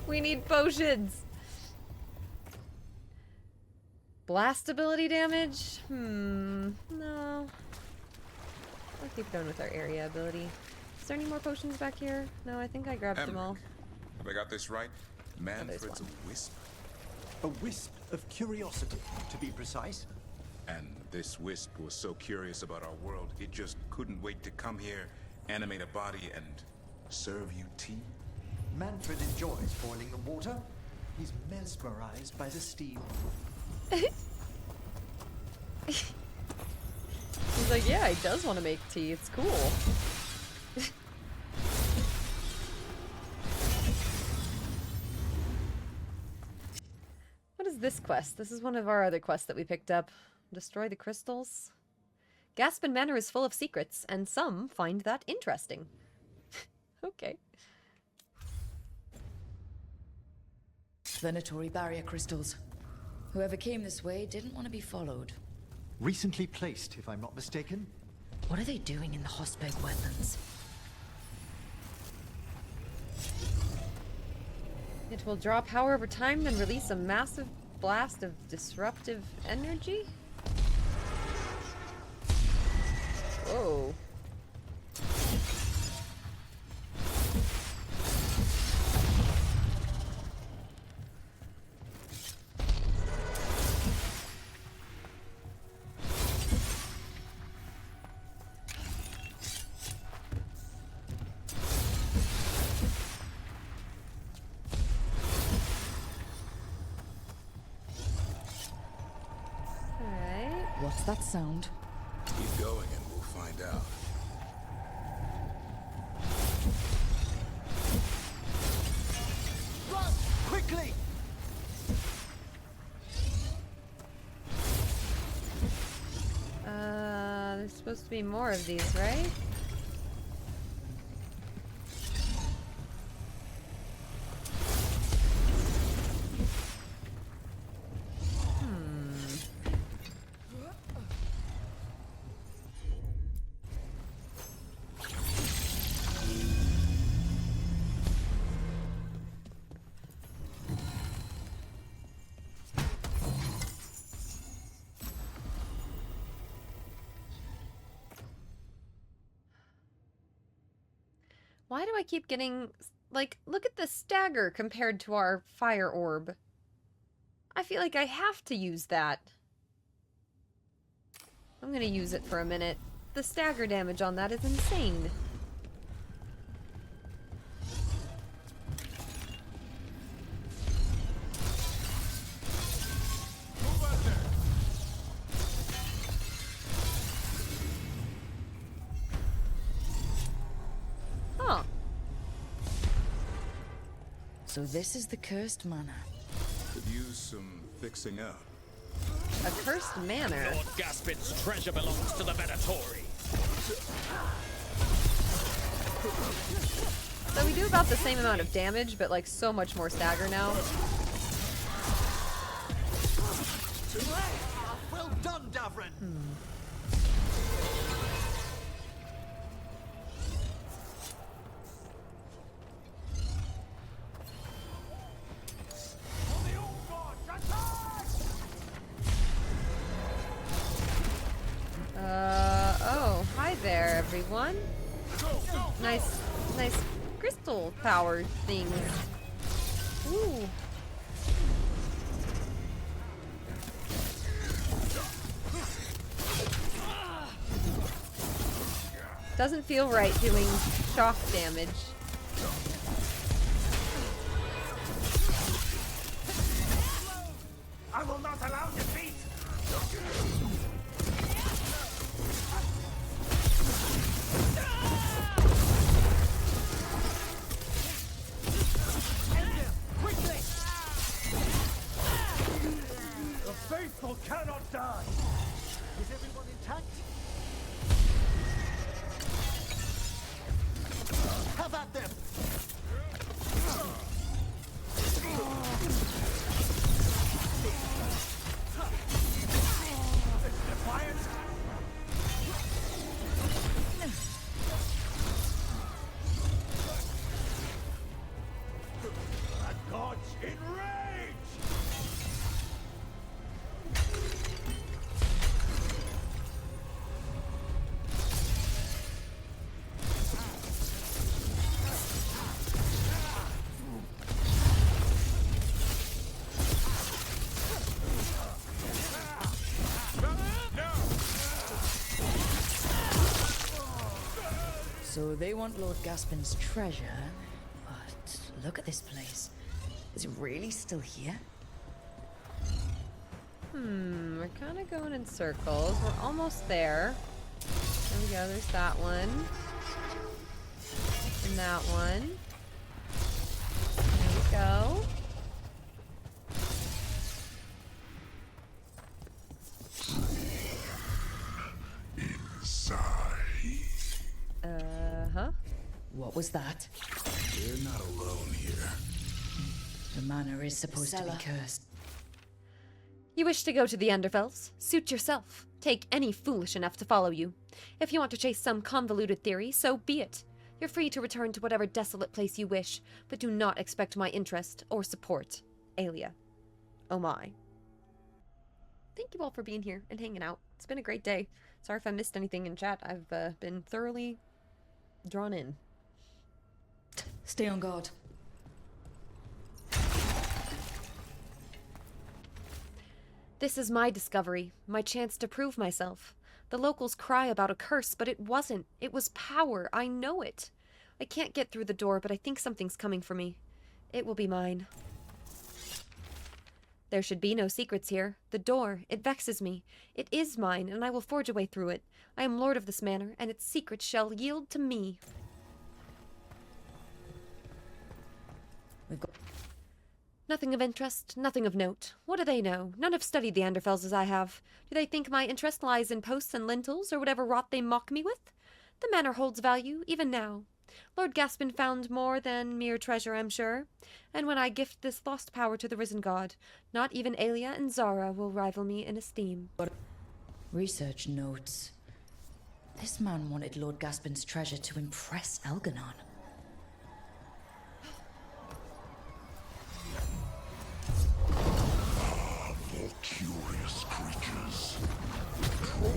We need potions! Blast ability damage? No. Let's keep going with our area ability. Is there any more potions back here? No, I think I grabbed them all. Have I got this right? Manfred's a wisp? A wisp of curiosity, to be precise. And this wisp was so curious about our world, it just couldn't wait to come here, animate a body, and serve you tea? Manfred enjoys boiling the water. He's mesmerized by the steam. He's like, yeah, he does want to make tea. It's cool. What is this quest? This is one of our other quests that we picked up. Destroy the crystals. Gaspin Manor is full of secrets, and some find that interesting. Okay. Venatory barrier crystals. Whoever came this way didn't want to be followed. Recently placed, if I'm not mistaken. What are they doing in the Hossberg Wetlands? It will draw power over time, then release a massive blast of disruptive energy? Whoa. What's that sound? Keep going and we'll find out. Run! Quickly! There's supposed to be more of these, right? Why do I keep getting, like, look at the stagger compared to our fire orb. I feel like I have to use that. I'm gonna use it for a minute. The stagger damage on that is insane. So this is the cursed manor. Could use some fixing up. A cursed manor? Lord Gaspin's treasure belongs to the Veilguard. So we do about the same amount of damage, but like so much more stagger now. Well done, Davrin! Oh, hi there, everyone. Nice crystal power things. Ooh. Doesn't feel right doing shock damage. I will not allow defeat! So they want Lord Gaspin's treasure, but look at this place. Is it really still here? We're kind of going in circles. We're almost there. There we go, there's that one. And that one. There we go. Uh-huh. What was that? We're not alone here. The manor is supposed to be cursed. You wish to go to the Enderfells? Suit yourself. Take any foolish enough to follow you. If you want to chase some convoluted theory, so be it. You're free to return to whatever desolate place you wish, but do not expect my interest or support. Aelia. Oh my. Thank you all for being here and hanging out. It's been a great day. Sorry if I missed anything in chat. I've been thoroughly drawn in. Stay on guard. This is my discovery, my chance to prove myself. The locals cry about a curse, but it wasn't. It was power. I know it. I can't get through the door, but I think something's coming for me. It will be mine. There should be no secrets here. The door, it vexes me. It is mine, and I will forge a way through it. I am lord of this manor, and its secrets shall yield to me. We've got... Nothing of interest, nothing of note. What do they know? None have studied the Enderfells as I have. Do they think my interest lies in posts and lintels, or whatever rot they mock me with? The manor holds value, even now. Lord Gaspin found more than mere treasure, I'm sure. And when I gift this lost power to the risen god, not even Aelia and Zara will rival me in esteem. Research notes. This man wanted Lord Gaspin's treasure to impress Elganon. Curious creatures, drawn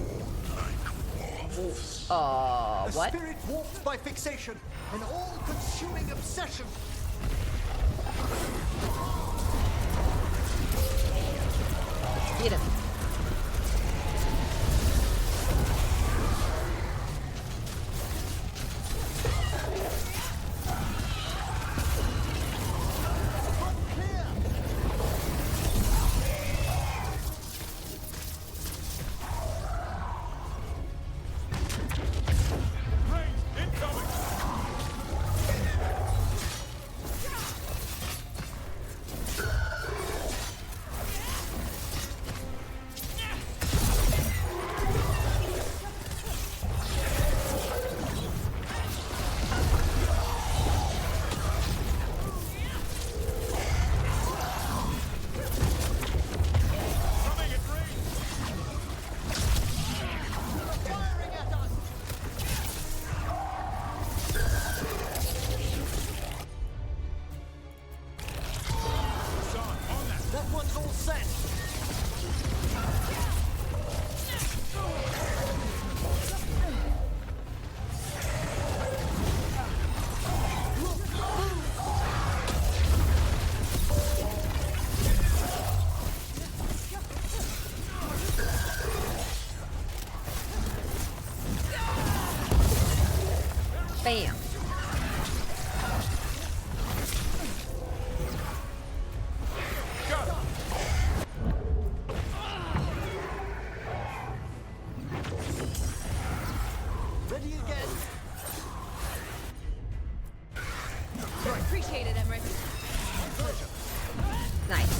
like wolves. What? A spirit warped by fixation, an all-consuming obsession. Get him. Bam. Ready again. Appreciate it, Emmrich. Nice.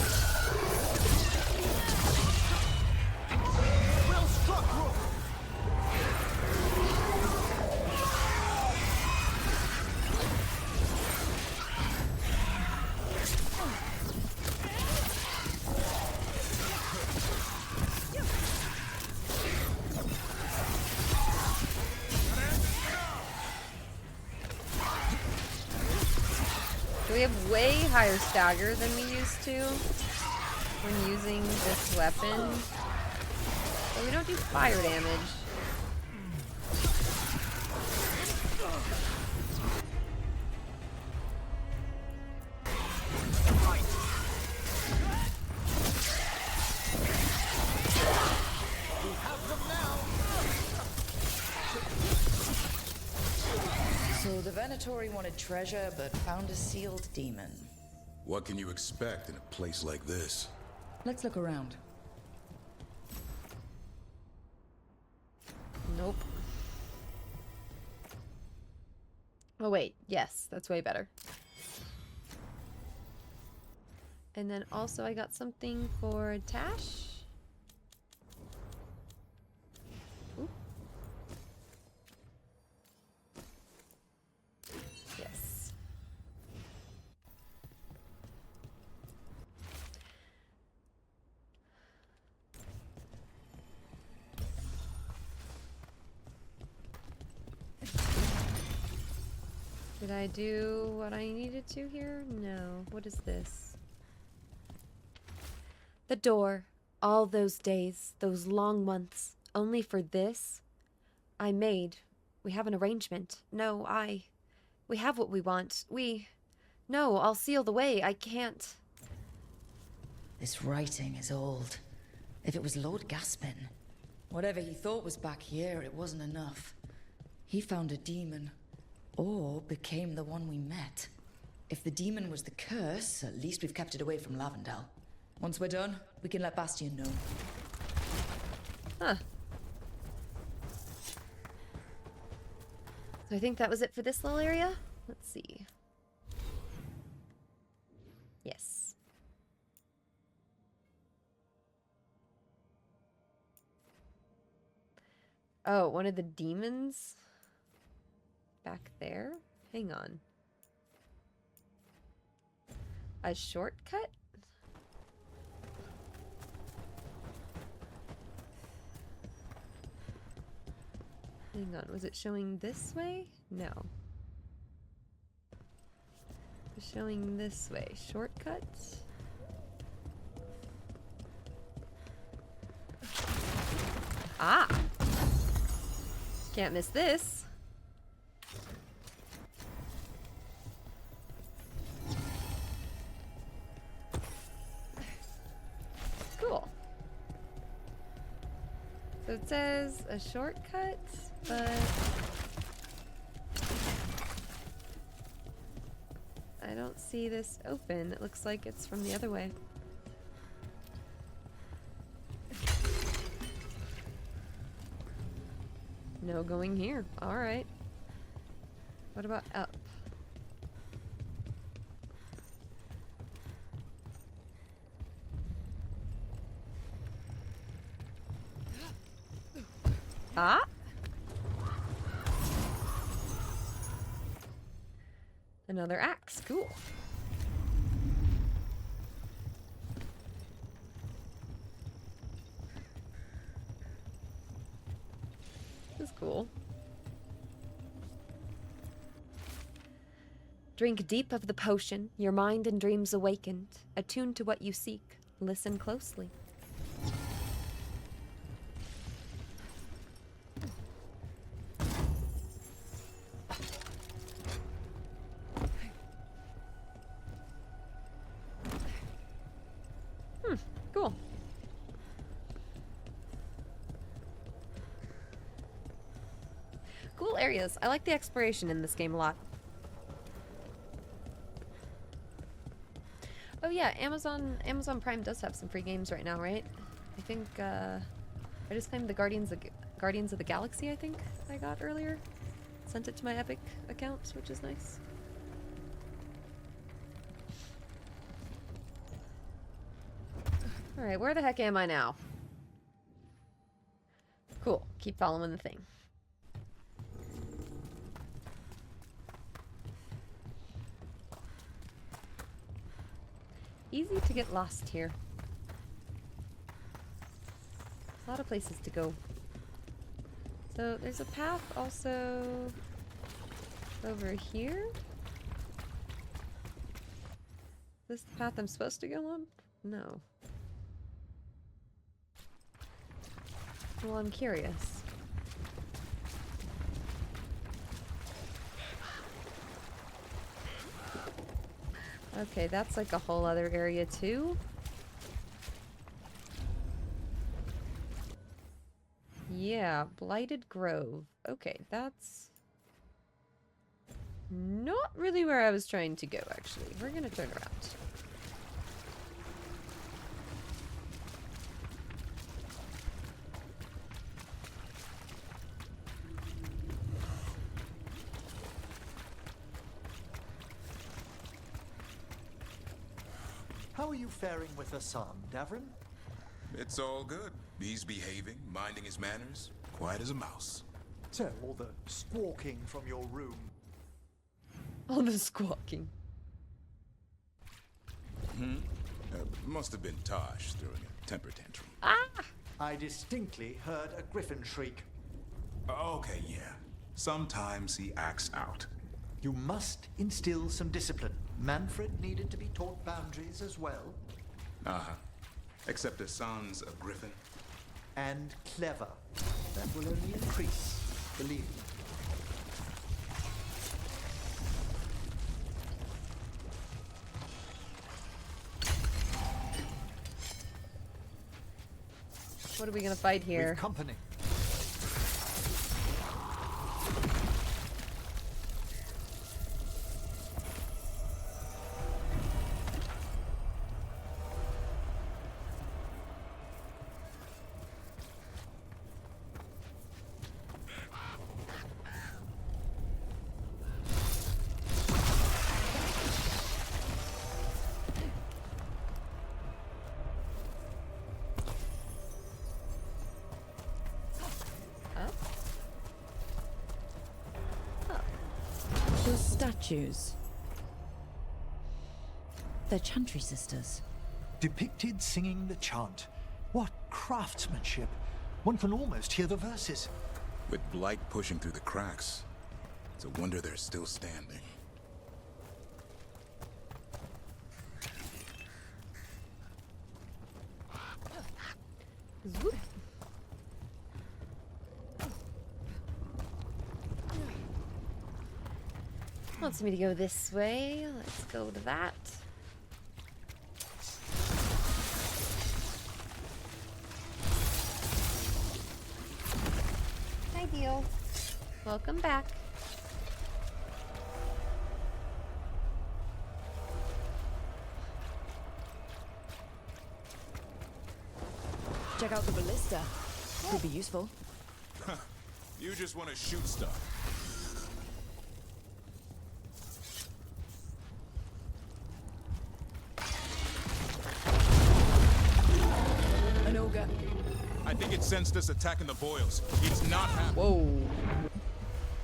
Well struck, Rook. We have way higher stagger than we used to when using this weapon. But we don't do fire damage. We have them now. Venatori wanted treasure, but found a sealed demon. What can you expect in a place like this? Let's look around. Nope. Oh wait, yes, that's way better. And then also I got something for Tash. Ooh. Yes. Did I do what I needed to here? No. What is this? The door. All those days, those long months, only for this? I made. We have an arrangement. No, we have what we want. No, I'll seal the way. I can't. This writing is old. If it was Lord Gaspin, whatever he thought was back here, it wasn't enough. He found a demon. Or became the one we met. If the demon was the curse, at least we've kept it away from Lavendel. Once we're done, we can let Bastion know. Huh. So I think that was it for this little area. Let's see. Yes. Oh, one of the demons? Back there? Hang on. A shortcut? Hang on, was it showing this way? No. It was showing this way. Shortcut? Ah! Can't miss this. Cool. So it says a shortcut, but I don't see this open. It looks like it's from the other way. No going here. All right. What about up? Ah? Another axe. Cool. This is cool. Drink deep of the potion, your mind and dreams awakened, attuned to what you seek. Listen closely. Cool. Cool areas. I like the exploration in this game a lot. Oh yeah, Amazon Prime does have some free games right now, right? I think I just claimed the Guardians of the Galaxy, I think I got earlier. Sent it to my Epic account, which is nice. Alright, where the heck am I now? Cool. Keep following the thing. Easy to get lost here. A lot of places to go. So there's a path also over here. Is this the path I'm supposed to go on? No. Well, I'm curious. Okay, that's like a whole other area too. Yeah, Blighted Grove. Okay, that's not really where I was trying to go, actually. We're gonna turn around. How are you faring with Hassan, Davrin? It's all good. He's behaving, minding his manners, quiet as a mouse. So, all the squawking from your room. All the squawking. Must have been Tash throwing a temper tantrum. Ah! I distinctly heard a griffin shriek. Okay, yeah. Sometimes he acts out. You must instill some discipline. Manfred needed to be taught boundaries as well. Uh-huh. Except Hassan's a griffin. And clever. That will only increase, believe me. What are we gonna fight here? With company. Statues. They're Chantry sisters. Depicted singing the chant. What craftsmanship. One can almost hear the verses. With Blight pushing through the cracks, it's a wonder they're still standing. Zoop. Wants me to go this way. Let's go to that. Hi, Deal. Welcome back. Check out the ballista. Could be useful. You just want to shoot stuff. I think it sensed us attacking the boils. It's not happy. Whoa.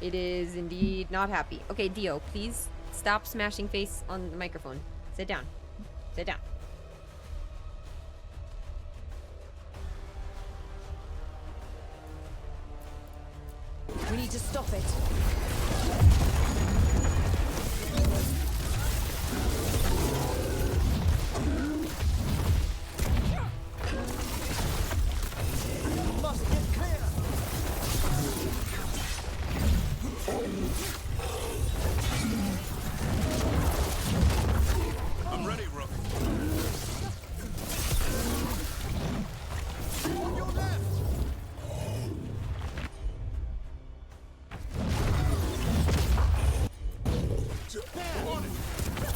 It is indeed not happy. Okay, Dio, please stop smashing face on the microphone. Sit down. Sit down. We need to stop it. I'm ready, Rook. On your left!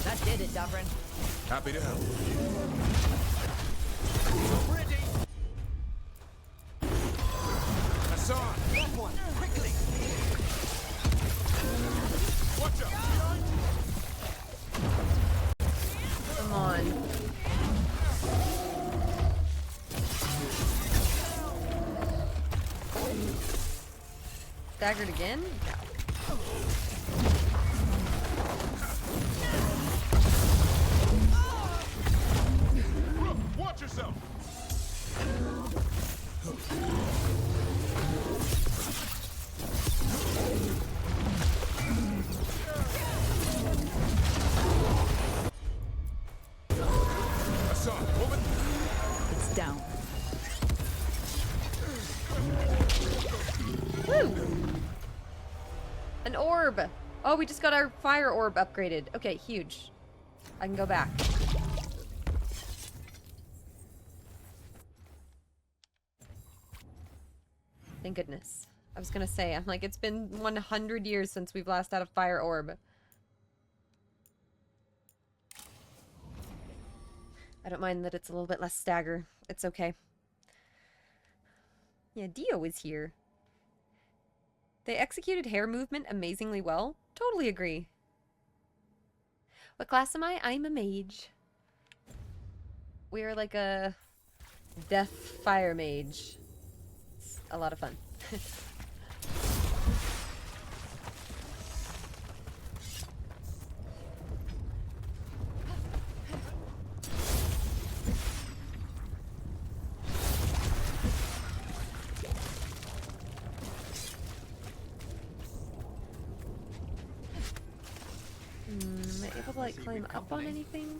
That did it, Davrin. Happy to help. Ready! Hassan! That one! Quickly! Watch out! Come on. Staggered again? No. Watch yourself! Hassan, woman! It's down. Woo! An orb! Oh, we just got our fire orb upgraded. Okay, huge. I can go back. Thank goodness. I was gonna say, I'm like, it's been 100 years since we've last had a fire orb. I don't mind that it's a little bit less stagger. It's okay. Yeah, Dio is here. They executed hair movement amazingly well. Totally agree. What class am I? I'm a mage. We are like a death fire mage. It's a lot of fun. Am I able to like climb up on anything?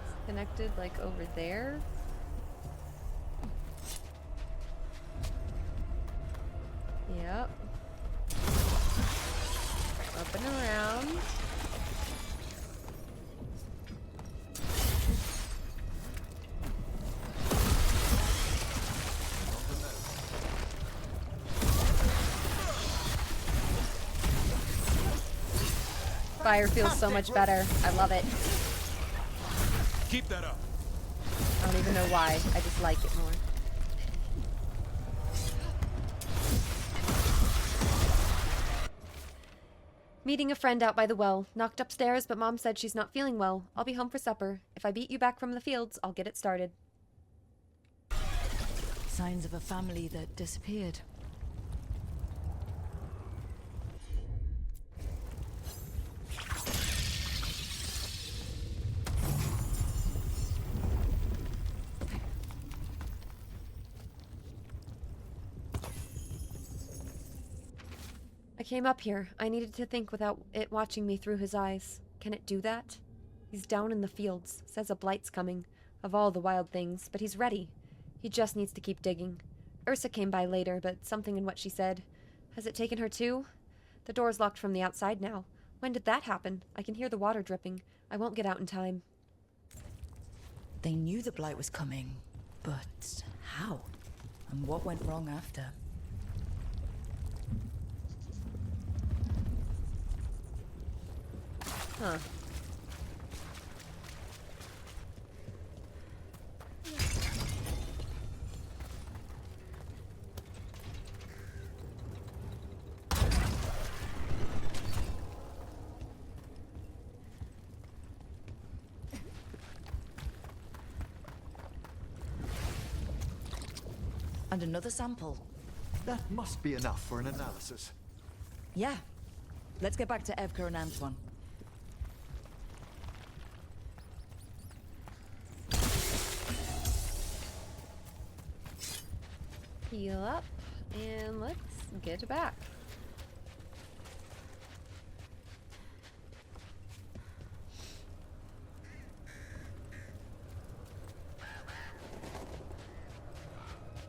It's connected like over there. Yep. Up and around. Fire feels so much better. I love it. Keep that up. I don't even know why. I just like it more. Meeting a friend out by the well. Knocked upstairs, but Mom said she's not feeling well. I'll be home for supper. If I beat you back from the fields, I'll get it started. Signs of a family that disappeared. I came up here. I needed to think without it watching me through his eyes. Can it do that? He's down in the fields. Says a blight's coming. Of all the wild things. But he's ready. He just needs to keep digging. Ursa came by later, but something in what she said. Has it taken her too? The door's locked from the outside now. When did that happen? I can hear the water dripping. I won't get out in time. They knew the Blight was coming, but how? And what went wrong after? Huh. And another sample. That must be enough for an analysis. Yeah. Let's get back to Evka and Antoine. Heal up, and let's get back.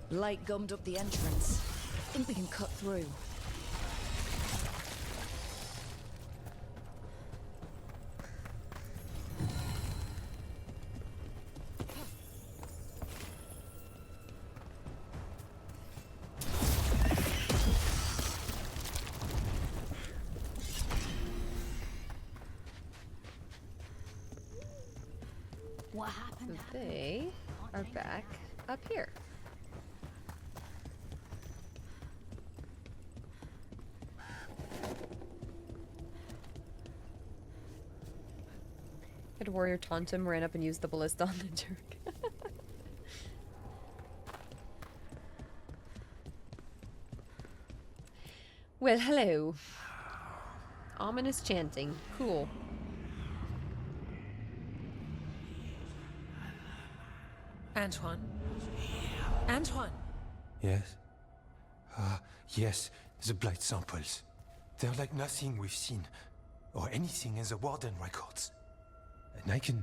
Blight gummed up the entrance. Think we can cut through. What happened? They are back up here. Good warrior Tauntum ran up and used the ballista on the jerk. Well, hello. Ominous chanting. Cool. Antoine? Antoine! Yes? Yes, the Blight samples. They're like nothing we've seen, or anything in the Warden records. And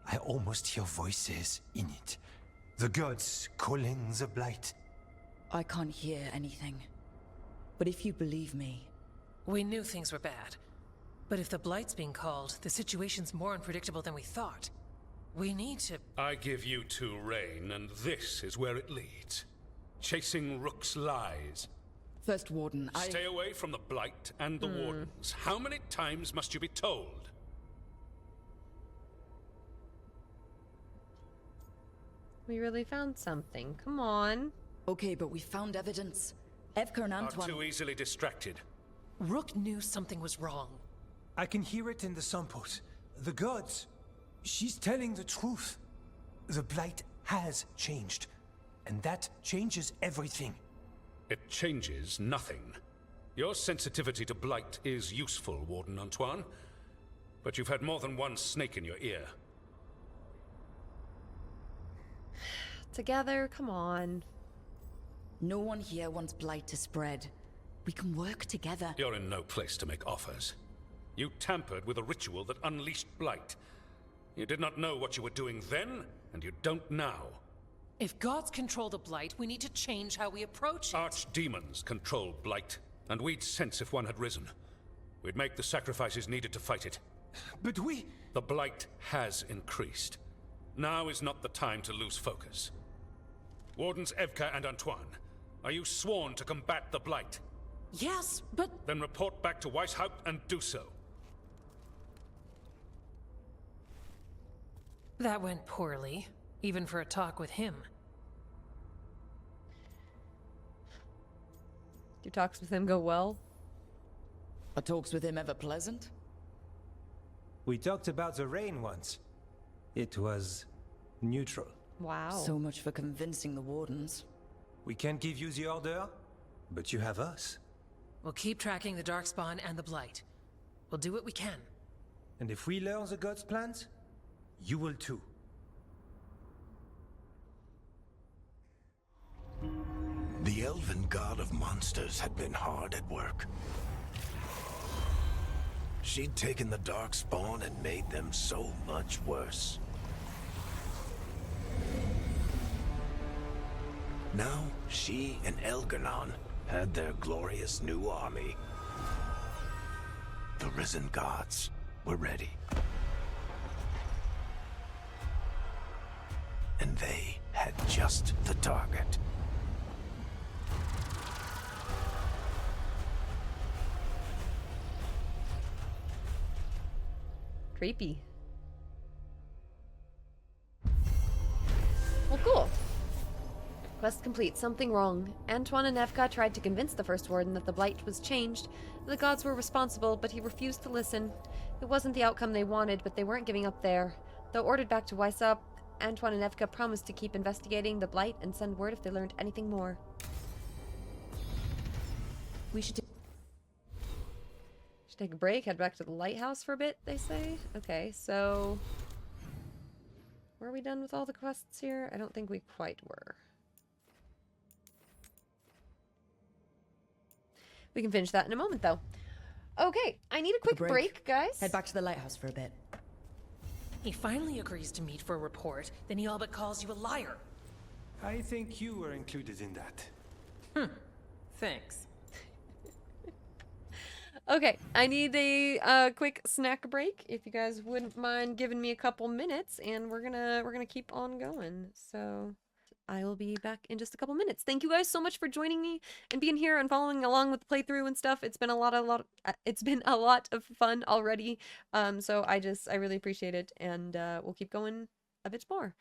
I almost hear voices in it. The gods calling the Blight. I can't hear anything. But if you believe me... We knew things were bad. But if the Blight's being called, the situation's more unpredictable than we thought. We need to... I give you two reign, and this is where it leads. Chasing Rook's lies. First Warden, Stay away from the Blight and the Wardens. How many times must you be told? We really found something. Come on. Okay, but we found evidence. Evka and Antoine... Are too easily distracted. Rook knew something was wrong. I can hear it in the samples. The gods. She's telling the truth. The Blight has changed. And that changes everything. It changes nothing. Your sensitivity to Blight is useful, Warden Antoine. But you've had more than one snake in your ear. Together, come on. No one here wants Blight to spread. We can work together. You're in no place to make offers. You tampered with a ritual that unleashed Blight. You did not know what you were doing then, and you don't now. If gods control the Blight, we need to change how we approach it. Archdemons control Blight, and we'd sense if one had risen. We'd make the sacrifices needed to fight it. But we... The Blight has increased. Now is not the time to lose focus. Wardens Evka and Antoine, are you sworn to combat the Blight? Yes, but... Then report back to Weishaupt and do so. That went poorly, even for a talk with him. Do talks with him go well? Are talks with him ever pleasant? We talked about the rain once. It was neutral. Wow. So much for convincing the Wardens. We can't give you the order, but you have us. We'll keep tracking the Darkspawn and the Blight. We'll do what we can. And if we learn the gods' plans, you will too. The elven god of monsters had been hard at work. She'd taken the Darkspawn and made them so much worse. Now, she and Elgarnon had their glorious new army. The risen gods were ready. And they had just the target. Creepy. Well, cool. Quest complete. Something wrong. Antoine and Evka tried to convince the First Warden that the Blight was changed. The gods were responsible, but he refused to listen. It wasn't the outcome they wanted, but they weren't giving up there. Though ordered back to Weishaupt, Antoine and Evka promised to keep investigating the Blight and send word if they learned anything more. We should take a break, head back to the lighthouse for a bit, they say. Okay, so... Were we done with all the quests here? I don't think we quite were. We can finish that in a moment, though. Okay, I need a quick break, guys. Head back to the lighthouse for a bit. He finally agrees to meet for a report, then he all but calls you a liar. I think you were included in that. Thanks. Okay, I need a quick snack break. If you guys wouldn't mind giving me a couple minutes, and we're gonna keep on going. So I will be back in just a couple minutes. Thank you guys so much for joining me and being here and following along with the playthrough and stuff. It's been a lot of fun already. So I really appreciate it, and we'll keep going a bit more.